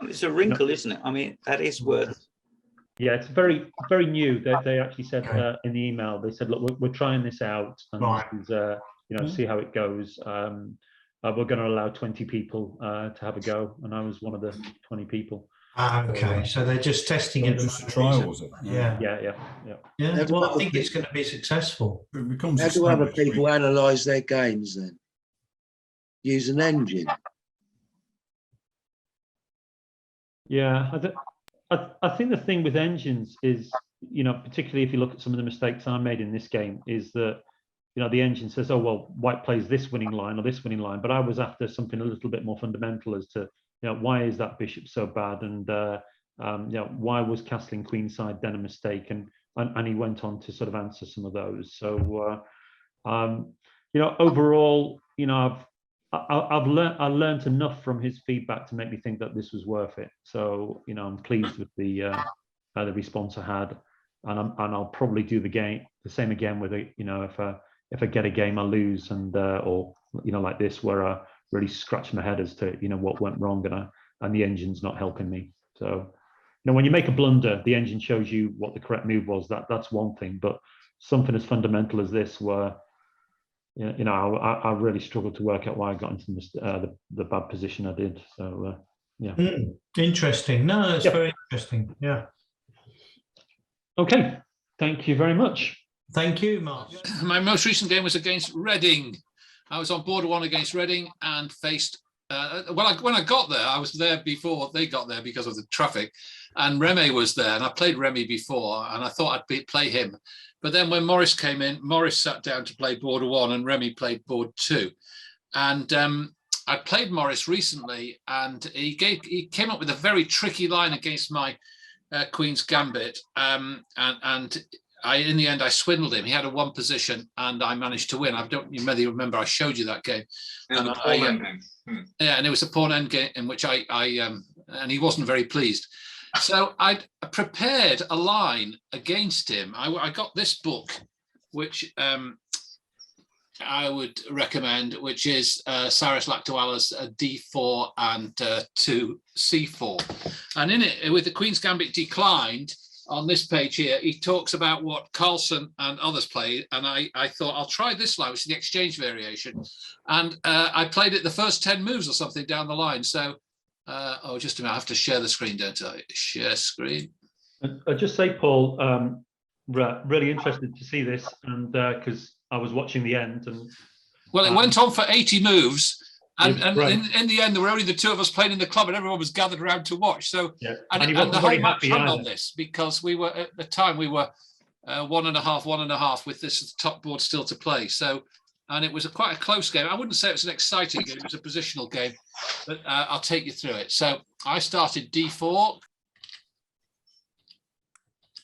it's a wrinkle, isn't it? I mean, that is worth. Yeah, it's very, very new. They actually said in the email, they said, look, we're trying this out, and this is, see how it goes. We're going to allow 20 people to have a go, and I was one of the 20 people. Okay, so they're just testing it. Just a trial, was it? Yeah. Well, I think it's going to be successful. It becomes how do other people analyse their games then? Use an engine. Yeah, I think the thing with engines is, particularly if you look at some of the mistakes I made in this game, is that, the engine says, oh, well, white plays this winning line or this winning line, but I was after something a little bit more fundamental as to, why is that bishop so bad? And, why was castling queenside then a mistake? And he went on to sort of answer some of those. So, overall, I learned enough from his feedback to make me think that this was worth it. So, I'm pleased with the response I had, and I'll probably do the same again with it. If I get a game I lose, and or like this where I really scratch my head as to what went wrong, and the engine's not helping me. So, when you make a blunder, the engine shows you what the correct move was. That's one thing, but something as fundamental as this, where I really struggled to work out why I got into the bad position I did. So yeah. Interesting. No, that's very interesting. Yeah. Okay. Thank you very much. Thank you, Mark. My most recent game was against Reading. I was on border 1 against Reading and faced. When I got there, I was there before they got there because of the traffic, and Remy was there, and I played Remy before, and I thought I'd play him. But then when Morris came in, Morris sat down to play border 1 and Remy played board 2. And I played Morris recently, and he came up with a very tricky line against my Queen's Gambit. In the end, I swindled him. He had a 1 position and I managed to win. I don't remember, I showed you that game. In the pawn ending. Yeah, and it was a pawn end game in which and he wasn't very pleased. So I prepared a line against him. I got this book, which I would recommend, which is Cyrus Lakdawala's D4 and 2 C4. And in it, with the Queen's Gambit declined, on this page here, he talks about what Carlson and others played, and I thought I'll try this line, which is the exchange variation, and I played it the first 10 moves or something down the line. So, just a minute, I have to share the screen, don't I? Share screen. I'll just say, Paul, really interested to see this, and because I was watching the end, and well, it went on for 80 moves. And right. in the end, there were only the 2 of us playing in the club, and everyone was gathered around to watch. So, yeah. and the whole match hung on this, because we were at the time 1.5 with this top board still to play. So, and it was quite a close game. I wouldn't say it was an exciting game; it was a positional game. But I'll take you through it. So I started D4.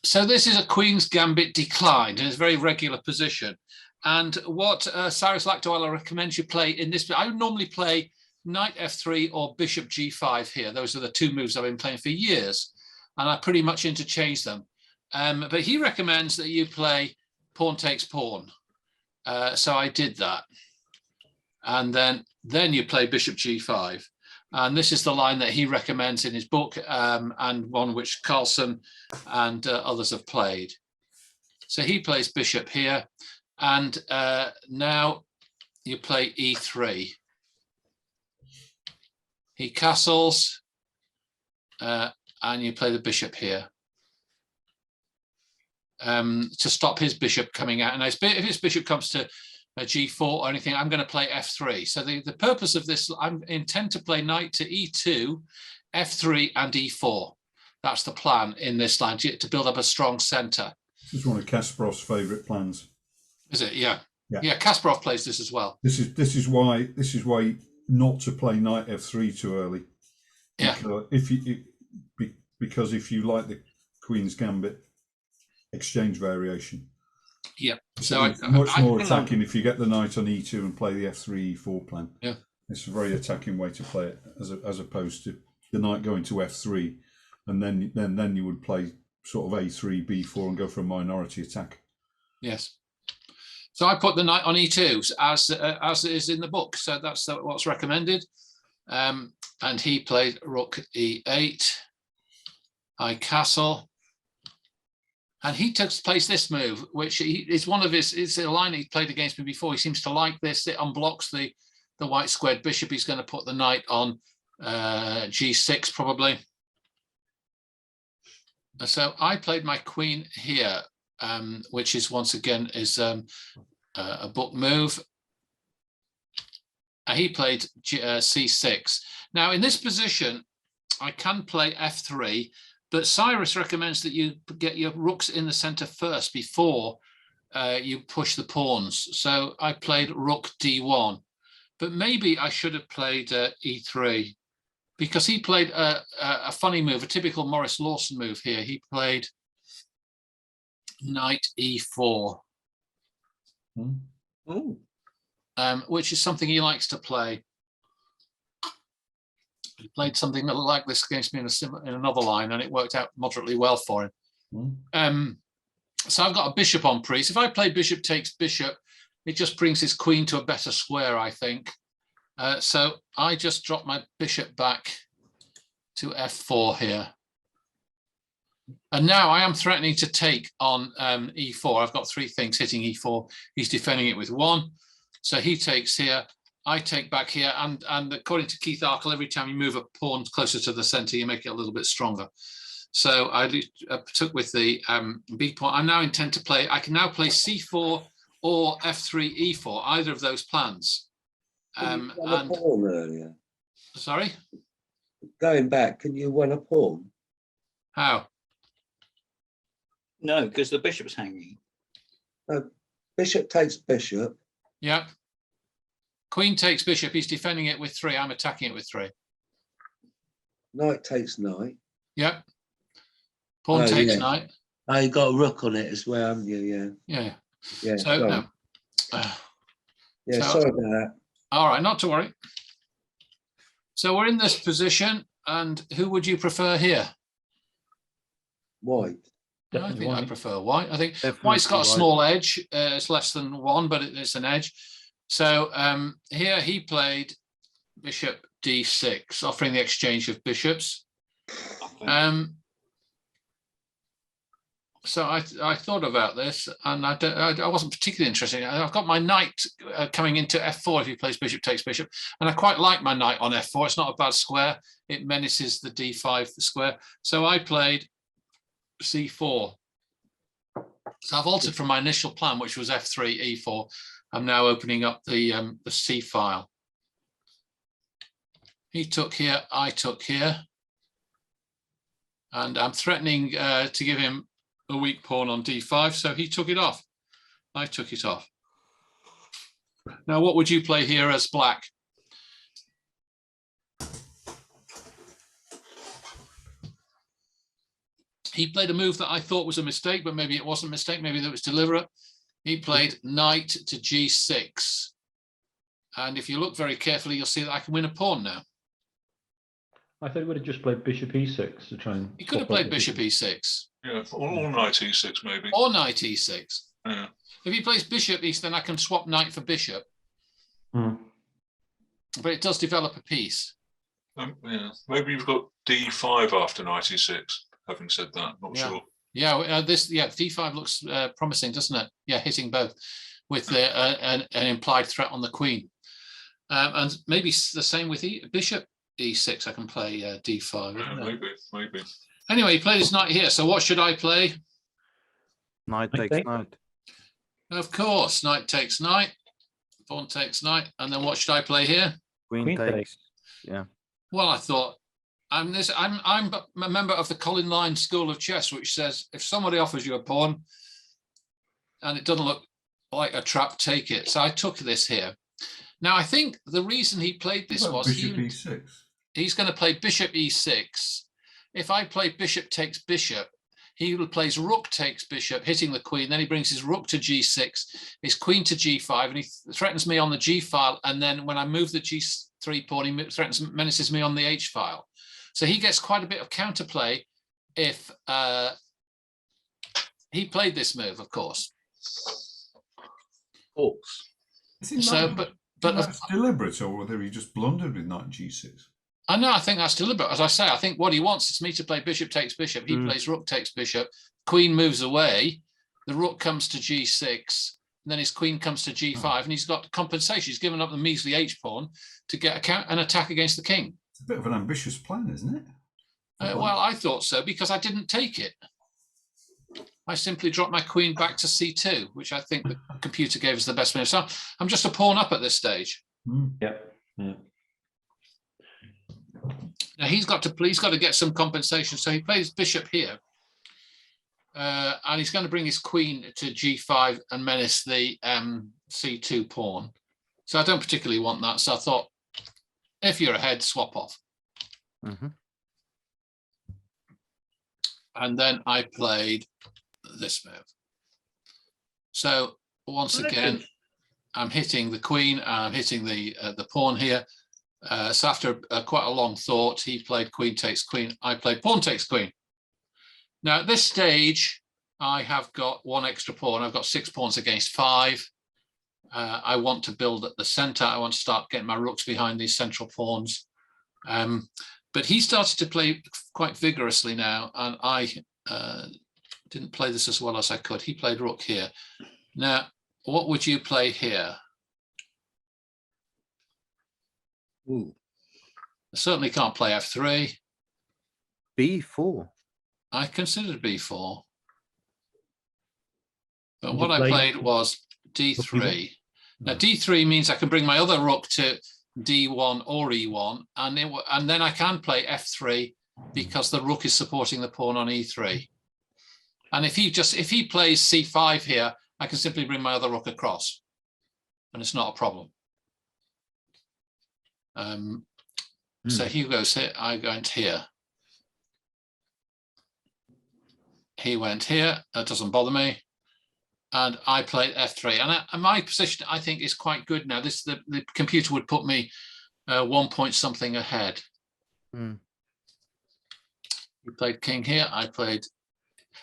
So this is a Queen's Gambit declined, and it's a very regular position. And what Cyrus Lakdawala recommends you play in this, I would normally play knight f3 or bishop g5 here. Those are the 2 moves I've been playing for years, and I pretty much interchange them. But he recommends that you play pawn takes pawn. So I did that. And then you play bishop g5. And this is the line that he recommends in his book, and one which Carlson and others have played. So he plays bishop here. And now you play e3. He castles, and you play the bishop here to stop his bishop coming out. And if his bishop comes to g4 or anything, I'm going to play f3. So the purpose of this, I intend to play knight to e2, f3, and e4. That's the plan in this line, to build up a strong center. This is one of Kasparov's favourite plans. Is it? Yeah. Yeah, Kasparov plays this as well. This is why not to play knight f3 too early. Yeah. Because if you like the Queen's Gambit exchange variation. Yeah. So it's much more attacking if you get the knight on e2 and play the f3 e4 plan. Yeah. It's a very attacking way to play it, as opposed to the knight going to f3, and then you would play sort of a3 b4 and go for a minority attack. Yes. So I put the knight on e2 as is in the book. So that's what's recommended. And he played rook e8. I castle. And he plays this move, which is one of it's a line he played against me before. He seems to like this. It unblocks the white squared bishop. He's going to put the knight on g6 probably. So I played my queen here, which is once again a book move. He played c6. Now in this position, I can play f3, but Cyrus recommends that you get your rooks in the center first before you push the pawns. So I played rook d1, but maybe I should have played e3, because he played a funny move, a typical Maurice Lawson move here. He played knight e4, which is something he likes to play. He played something like this against me in another line, and it worked out moderately well for him. So I've got a bishop on priest. If I play bishop takes bishop, it just brings his queen to a better square, I think. So I just drop my bishop back to f4 here. And now I am threatening to take on e4. I've got 3 things hitting e4. He's defending it with 1. So he takes here. I take back here, and according to Keith Arkle, every time you move a pawn closer to the center, you make it a little bit stronger. So I took with the b pawn. I now intend to play. I can now play c4 or f3, e4, either of those plans. And a pawn earlier. Sorry. Going back, can you win a pawn? How? No, because the bishop's hanging. Bishop takes bishop. Yep. Queen takes bishop. He's defending it with 3. I'm attacking it with 3. Knight takes knight. Yep. Pawn takes knight. Oh, you got a rook on it as well, haven't you? Yeah. Yeah. Yeah. So no. Yeah. Sorry about that. All right, not to worry. So we're in this position, and who would you prefer here? White. I think I prefer white. I think Definitely white's got a white. small edge. It's less than 1, but it's an edge. So here he played bishop d6, offering the exchange of bishops. So I thought about this, and I wasn't particularly interested. I've got my knight coming into f4 if he plays bishop takes bishop, and I quite like my knight on f4. It's not a bad square. It menaces the d5 square. So I played c4. So I've altered from my initial plan, which was f3, e4. I'm now opening up the c file. He took here, I took here, and I'm threatening to give him a weak pawn on d5, so he took it off. I took it off. Now, what would you play here as black? He played a move that I thought was a mistake, but maybe it wasn't a mistake. Maybe that was deliberate. He played knight to g6. And if you look very carefully, you'll see that I can win a pawn now. I thought he would have just played bishop e6 to try and. He could have played bishop e6. Yeah, or knight e6 maybe. Or knight e6. Yeah. If he plays bishop e6, then I can swap knight for bishop. Hmm. But it does develop a piece. Yeah, maybe you've got d5 after knight e6. Having said that, not sure. Yeah, d5 looks promising, doesn't it? Yeah, hitting both with an implied threat on the queen. And maybe the same with bishop e6. I can play d5. Yeah, maybe. Anyway, he played his knight here. So what should I play? Knight takes knight. Of course, knight takes knight. Pawn takes knight. And then what should I play here? Queen takes. Yeah. Well, I thought, I'm a member of the Colin Line School of Chess, which says if somebody offers you a pawn and it doesn't look like a trap, take it. So I took this here. Now, I think the reason he played this was bishop e6. He's going to play bishop e6. If I play bishop takes bishop, he plays rook takes bishop, hitting the queen. Then he brings his rook to g6, his queen to g5, and he threatens me on the g file. And then when I move the g3 pawn, he menaces me on the h file. So he gets quite a bit of counterplay if he played this move, of course. So, but that's deliberate, or whether he just blundered with knight g6. I know, I think that's deliberate. As I say, I think what he wants is me to play bishop takes bishop. He plays rook takes bishop. Queen moves away. The rook comes to g6. And then his queen comes to g5. And he's got compensation. He's given up the measly h pawn to get an attack against the king. It's a bit of an ambitious plan, isn't it? Well, I thought so because I didn't take it. I simply dropped my queen back to c2, which I think the computer gave us the best move. So I'm just a pawn up at this stage. Yeah. Now he's got to get some compensation. So he plays bishop here. And he's going to bring his queen to g5 and menace the c2 pawn. So I don't particularly want that. So I thought, if you're ahead, swap off. And then I played this move. So once again, I'm hitting the queen, I'm hitting the pawn here. So after quite a long thought, he played queen takes queen, I played pawn takes queen. Now at this stage, I have got one extra pawn. I've got 6 pawns against 5. I want to build at the center. I want to start getting my rooks behind these central pawns. But he started to play quite vigorously now, and I didn't play this as well as I could. He played rook here. Now, what would you play here? Ooh. I certainly can't play f3. B4. I considered b4. But Did what you I play- played was d3. Now, d3 means I can bring my other rook to d1 or e1, and then I can play f3 because the rook is supporting the pawn on e3. And if he plays c5 here, I can simply bring my other rook across, and it's not a problem. So he goes here, I go into here. He went here, that doesn't bother me. And I played f3. And my position, I think, is quite good now. The computer would put me 1 point something ahead. You played king here, I played.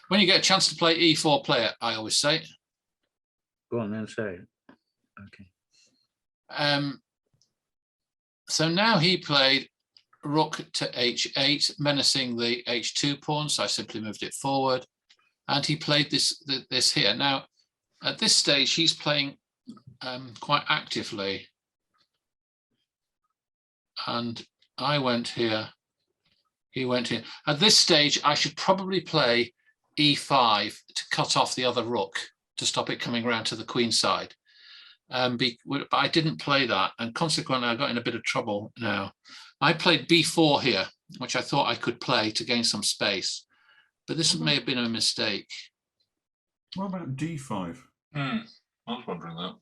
When you get a chance to play e4, play it, I always say. Go on then, say it. Okay. So now he played rook to h8, menacing the h2 pawn. So I simply moved it forward. And he played this here. Now, at this stage, he's playing quite actively. And I went here. He went here. At this stage, I should probably play e5 to cut off the other rook, to stop it coming around to the queen side. But I didn't play that, and consequently I got in a bit of trouble now. I played b4 here, which I thought I could play to gain some space, but this may have been a mistake. What about d5? I was wondering that.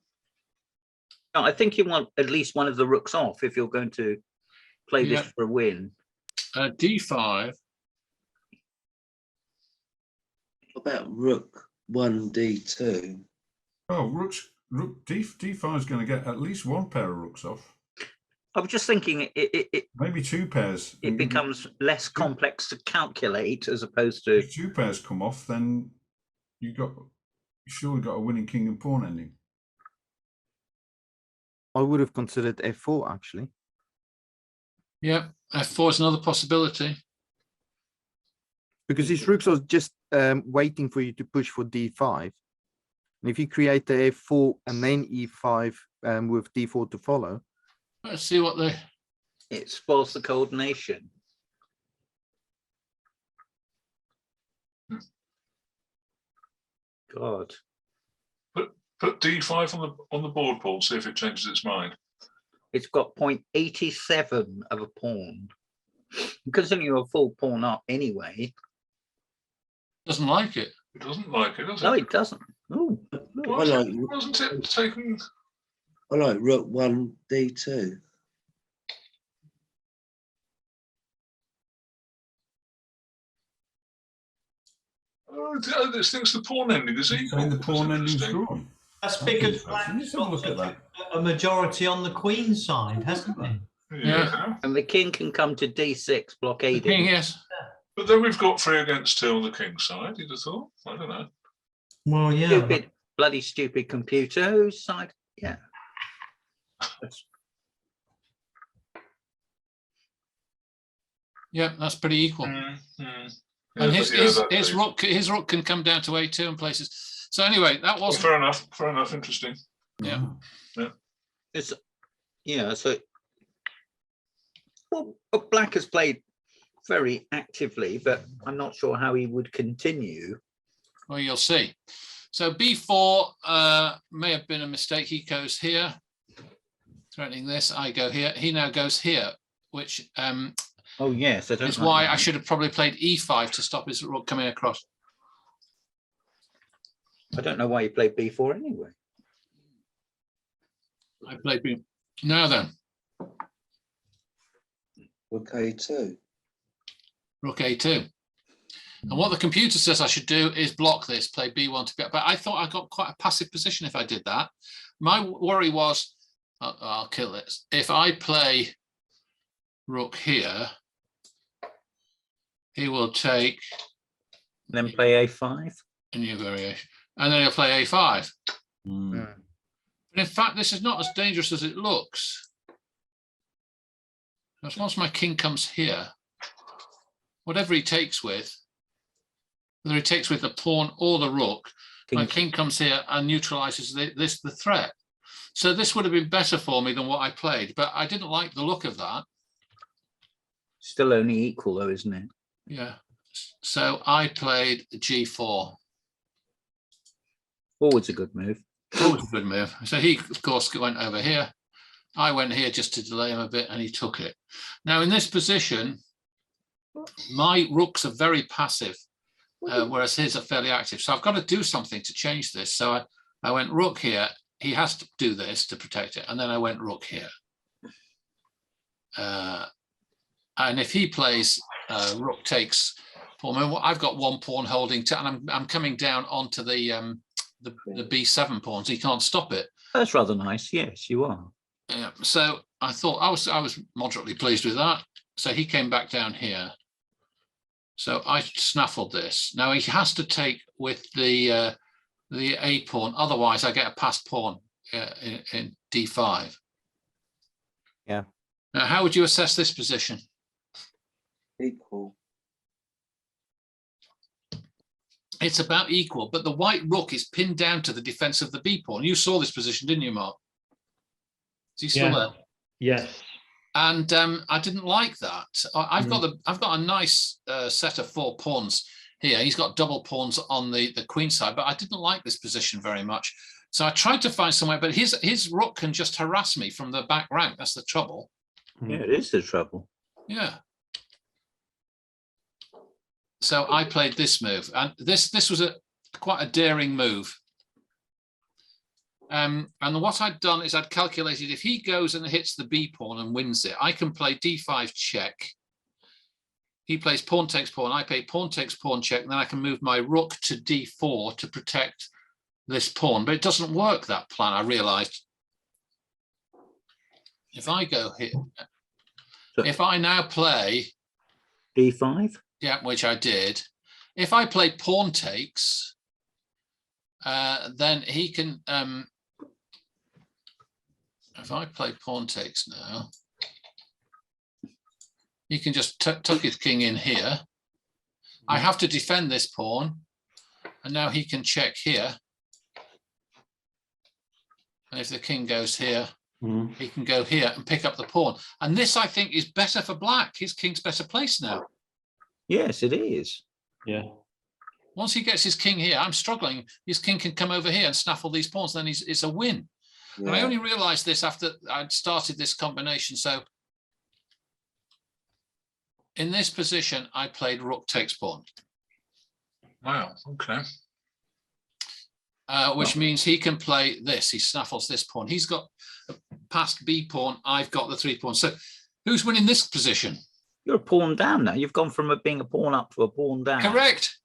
No, I think you want at least one of the rooks off if you're going to play this Yeah. for a win. D5. What about rook 1 d2? Oh, rook d5 is going to get at least one pair of rooks off. I was just thinking it Maybe 2 pairs. it becomes less complex to calculate as opposed to. If 2 pairs come off, then you surely got a winning king and pawn ending. I would have considered f4 actually. Yeah, f4 is another possibility. Because these rooks are just waiting for you to push for d5. And if you create the f4 and then e5 with d4 to follow. Let's see what they. It spoils the coordination. God. Put d5 on the board, Paul. See if it changes its mind. It's got 0.87 of a pawn. Considering you're a full pawn up anyway. Doesn't like it. It doesn't like it, does it? No, it doesn't. Oh, Wasn't it taken? I like rook 1 d2. Oh, this thing's the pawn ending, is it? Saying the pawn ending's Interesting. drawn. That's because Let's have a look at that. a majority on the queen side, hasn't it? Yeah. and the king can come to d6 The blockading. king, yes. But then we've got 3 against 2 on the king's side, you'd have thought. I don't know. Well, yeah. Stupid, bloody stupid computer. Whose side? Yeah. Yeah, that's pretty equal. Yeah, And but his that is- rook can come down to a2 in places. So anyway, that Well, was fair enough, interesting. yeah. It's so well, Black has played very actively, but I'm not sure how he would continue. Well, you'll see. So b4 may have been a mistake. He goes here, threatening this. I go here. He now goes here, which Oh, yes. I don't It's like why that. I should have probably played e5 to stop his rook coming across. I don't know why you played b4 anyway. I played B. Now then, Rook A2. rook a2. And what the computer says I should do is block this, play b1 to b. But I thought I got quite a passive position if I did that. My worry was, I'll kill this. If I play rook here, he will take Then play a5. a new variation, and then he'll play a5. Mm. But in fact, this is not as dangerous as it looks. As once my king comes here, whatever he takes with, whether he takes with the pawn or the rook, my king comes here and neutralizes the threat. So this would have been better for me than what I played, but I didn't like the look of that. Still only equal though, isn't it? Yeah. So I played g4. Forward's a good move. Always a good move. So he, of course, went over here. I went here just to delay him a bit, and he took it. Now, in this position, my rooks are very passive, whereas his are fairly active. So I've got to do something to change this. So I went rook here. He has to do this to protect it. And then I went rook here. And if he plays rook takes pawn, I've got one pawn holding, and I'm coming down onto the b7 pawns. He can't stop it. That's rather nice. Yes, you are. Yeah. So I thought I was moderately pleased with that. So he came back down here. So I snaffled this. Now he has to take with the a pawn. Otherwise, I get a passed pawn in d5. Yeah. Now, how would you assess this position? Equal. It's about equal, but the white rook is pinned down to the defense of the b pawn. You saw this position, didn't you, Mark? Is he still there? Yes. And I didn't like that. I've got a nice set of 4 pawns here. He's got double pawns on the queen side, but I didn't like this position very much. So I tried to find somewhere, but his rook can just harass me from the back rank. That's the trouble. Yeah, it is the trouble. Yeah. So I played this move, and this was quite a daring move. And what I'd done is I'd calculated if he goes and hits the b pawn and wins it, I can play d5 check. He plays pawn takes pawn, I play pawn takes pawn check, and then I can move my rook to d4 to protect this pawn. But it doesn't work, that plan, I realized. If I go here, if I now play d5, yeah, which I did. If I play pawn takes, then he can. If I play pawn takes now, he can just tuck his king in here. I have to defend this pawn, and now he can check here. And if the king goes here, he can go here and pick up the pawn. And this, I think, is better for black. His king's better placed now. yes, it is. Yeah. Once he gets his king here, I'm struggling. His king can come over here and snaffle these pawns. Then it's a win. Yeah. And I only realized this after I'd started this combination. So in this position, I played rook takes pawn. Wow. Okay. Which means he can play this. He snaffles this pawn. He's got a passed b pawn. I've got the 3 pawns. So who's winning this position? You're a pawn down now. You've gone from being a pawn up to a pawn down. Correct.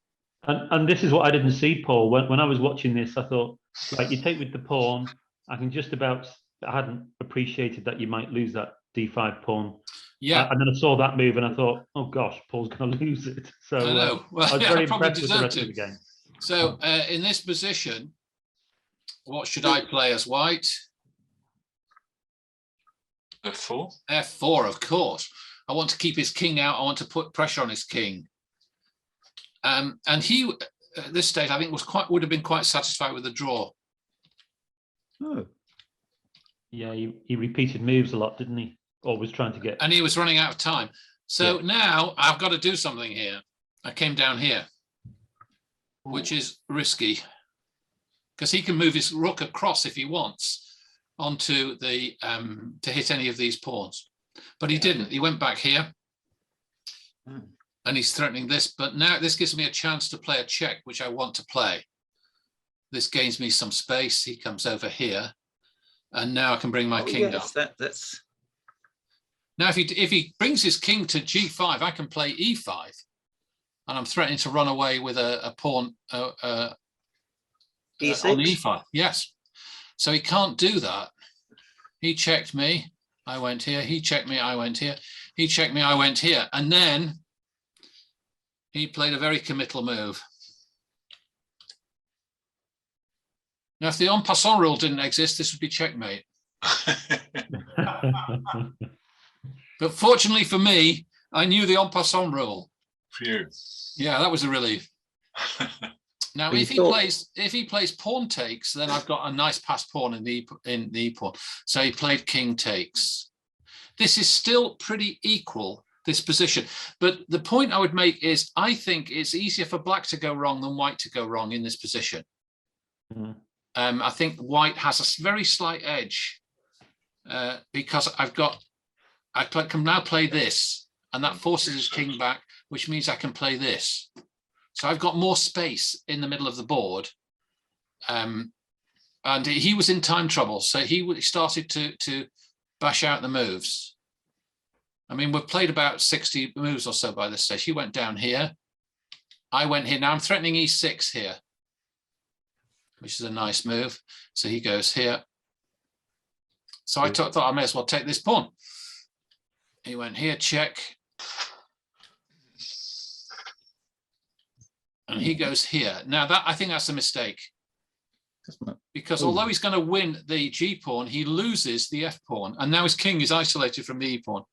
And this is what I didn't see, Paul. When I was watching this, I thought, like, you take with the pawn, I can just about, I hadn't appreciated that you might lose that d5 pawn. Yeah. And then I saw that move and I thought, oh gosh, Paul's going to lose it. So I know. Well, I was yeah, very I probably impressed with the deserve rest to. of the game. So in this position, what should I play as white? f4. F4, of course. I want to keep his king out. I want to put pressure on his king. And he, at this stage, I think would have been quite satisfied with the draw. Oh. Yeah, he repeated moves a lot, didn't he? Always trying to get. And he was running out of time. So now I've got to do something here. I came down here, which is risky, because he can move his rook across if he wants onto the to hit any of these pawns. But he didn't. He went back here. And he's threatening this, but now this gives me a chance to play a check, which I want to play. This gains me some space. He comes over here, and now I can bring my king yes, down. that's Now, if he brings his king to g5, I can play e5, and I'm threatening to run away with a pawn e6. on e5. Yes, so he can't do that. He checked me. I went here. He checked me. I went here. He checked me. I went here, and then he played a very committal move. Now, if the en passant rule didn't exist, this would be checkmate. But fortunately for me, I knew the en passant rule. Phew. Yeah, that was a relief. Now, if he plays pawn takes, then I've got a nice passed pawn in the e pawn. So he played king takes. This is still pretty equal, this position. But the point I would make is I think it's easier for black to go wrong than white to go wrong in this position. Mm. I think white has a very slight edge because I can now play this, and that forces his king back, which means I can play this. So I've got more space in the middle of the board. And he was in time trouble, so he started to bash out the moves. I mean, we've played about 60 moves or so by this stage. He went down here. I went here. Now I'm threatening e6 here, which is a nice move. So he goes here. So I thought I may as well take this pawn. He went here, check. And he goes here. Now that I think that's a mistake. Because although he's going to win the G pawn, he loses the F pawn. And now his king is isolated from the E pawn.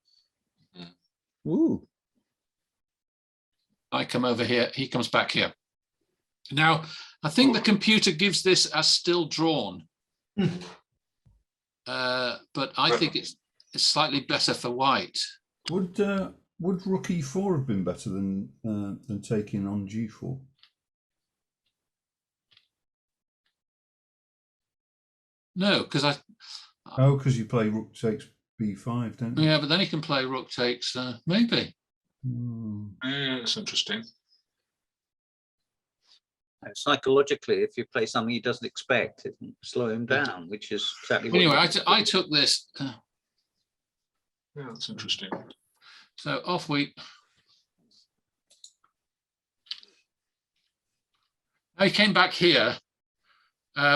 Ooh. I come over here, he comes back here. Now, I think the computer gives this as still drawn. But I think it's slightly better for white. Would rook e4 have been better than taking on g4? No, because because you play rook takes b5, don't you? yeah, but then he can play rook takes, maybe. Yeah, it's interesting. Psychologically, if you play something he doesn't expect, it can slow him down, which is exactly what Anyway, I took this. Yeah, that's interesting. So off we. I came back here,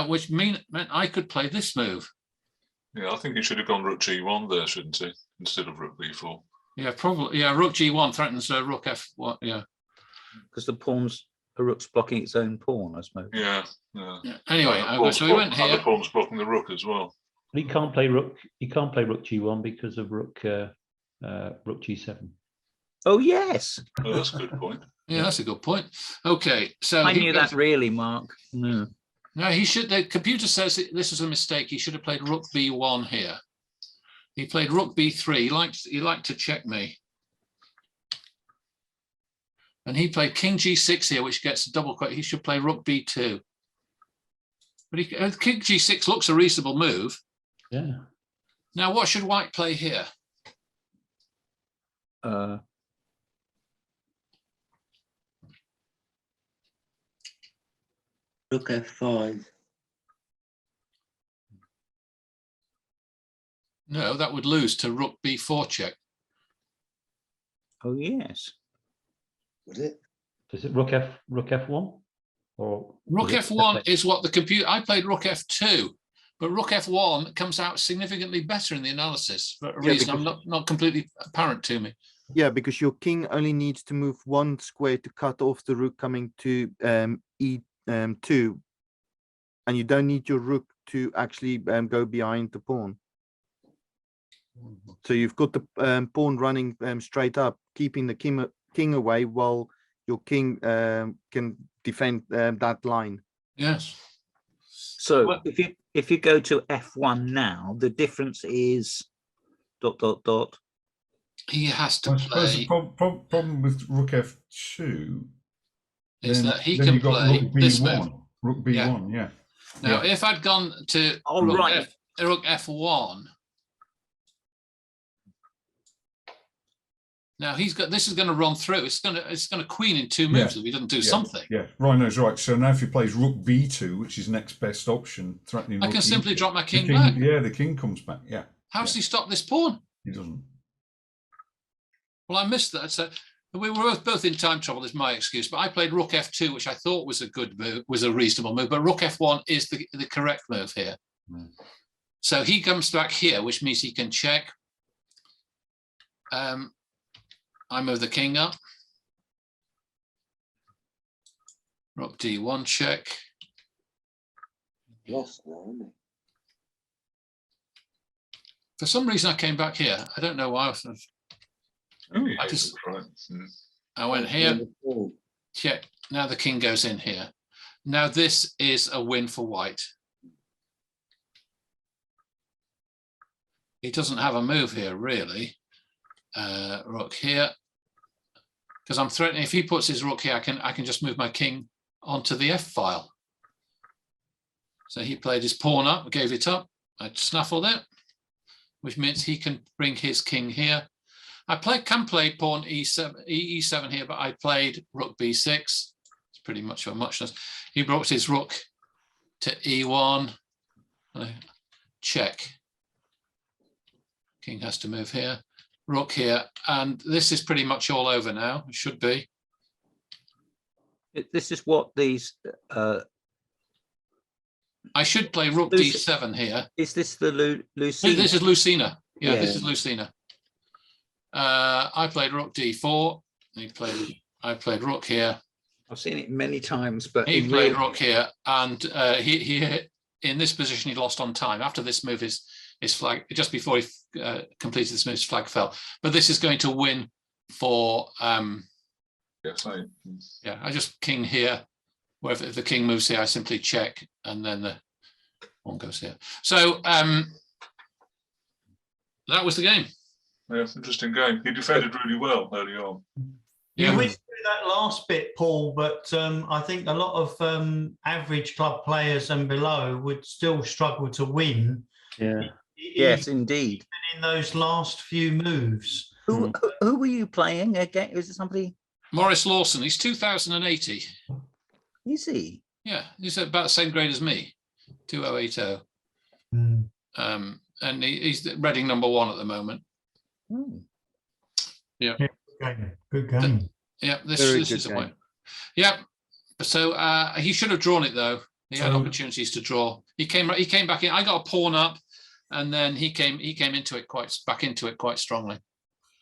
which meant I could play this move. Yeah, I think he should have gone rook g1 there, shouldn't he, instead of rook b4. Yeah, probably. Yeah, rook g1 threatens rook f1. Yeah, because the rook's blocking its own pawn, I suppose. Yeah. Anyway, so we went here. The pawn's blocking the rook as well. He can't play rook. He can't play rook g1 because of rook g7. Oh yes. Oh, that's a good point. Yeah, that's a good point. Okay, so I knew that really, Mark. No. No, he should. The computer says this was a mistake. He should have played rook b1 here. He played rook b3. He liked to check me, and he played king g6 here, which gets a double quick. He should play rook b2. But king g6 looks a reasonable move. Yeah. Now, what should white play here? Rook f5. No, that would lose to rook b4 check. Oh yes. Would it? Is it rook f1? Or rook f1 is what the computer. I played rook f2, but rook f1 comes out significantly better in the analysis for a reason I'm not completely apparent to me. Yeah, because your king only needs to move one square to cut off the rook coming to e2, and you don't need your rook to actually go behind the pawn. So you've got the pawn running straight up, keeping the king away while your king can defend that line. Yes. So if you go to f1 now, the difference is ... He has to I suppose play. the problem with rook f2 Is that he then can you've got play rook this b1. move. Rook b1, yeah. Now, if I'd gone to rook f1, Now this is going to run through. It's going to queen in 2 moves if he doesn't do something. Yeah, Rhino's right. So now if he plays rook b2, which is next best option, threatening. I can simply drop my king, back. back. Yeah, the king comes back. Yeah. How does he stop this pawn? He doesn't. Well, I missed that. So we were both in time trouble, is my excuse. But I played rook f2, which I thought was a good move, was a reasonable move. But rook f1 is the correct move here. So he comes back here, which means he can check. I move the king up. Rook d1 check. Lost now, isn't it? For some reason, I came back here. I don't know why. I went here. Check. Now the king goes in here. Now this is a win for white. He doesn't have a move here, really. Rook here. Because I'm threatening, if he puts his rook here, I can just move my king onto the f file. So he played his pawn up, gave it up. I snaffled it, which means he can bring his king here. I can play pawn e7 here, but I played rook b6. It's pretty much a muchness. He brought his rook to e1. Check. King has to move here. Rook here, and this is pretty much all over now. It should be. This is what these. I should play rook d7 here. Is this the Lucina? This is Lucina. Yeah, this is Lucina. I played rook d4. I played rook here. I've seen it many times, but he played rook here, and he in this position he lost on time. After this move, his flag, just before he completed this move, his flag fell. But this is going to win for. Yeah, I just king here. Where if the king moves here, I simply check, and then the one goes here. So that was the game. Yeah, interesting game. He defended really well early on. You went through that last bit, Paul, but I think a lot of average club players and below would still struggle to win. Yeah. Yes, indeed. Even in those last few moves. Who were you playing again? Was it somebody? Maurice Lawson. He's 2080. Is he? Yeah, he's about the same grade as me, 2080. And he's Reading #1 at the moment. Yeah. Good game. Yeah, this is a point. Yeah. So he should have drawn it though. He had opportunities to draw. He came back in. I got a pawn up, and then he came back into it quite strongly.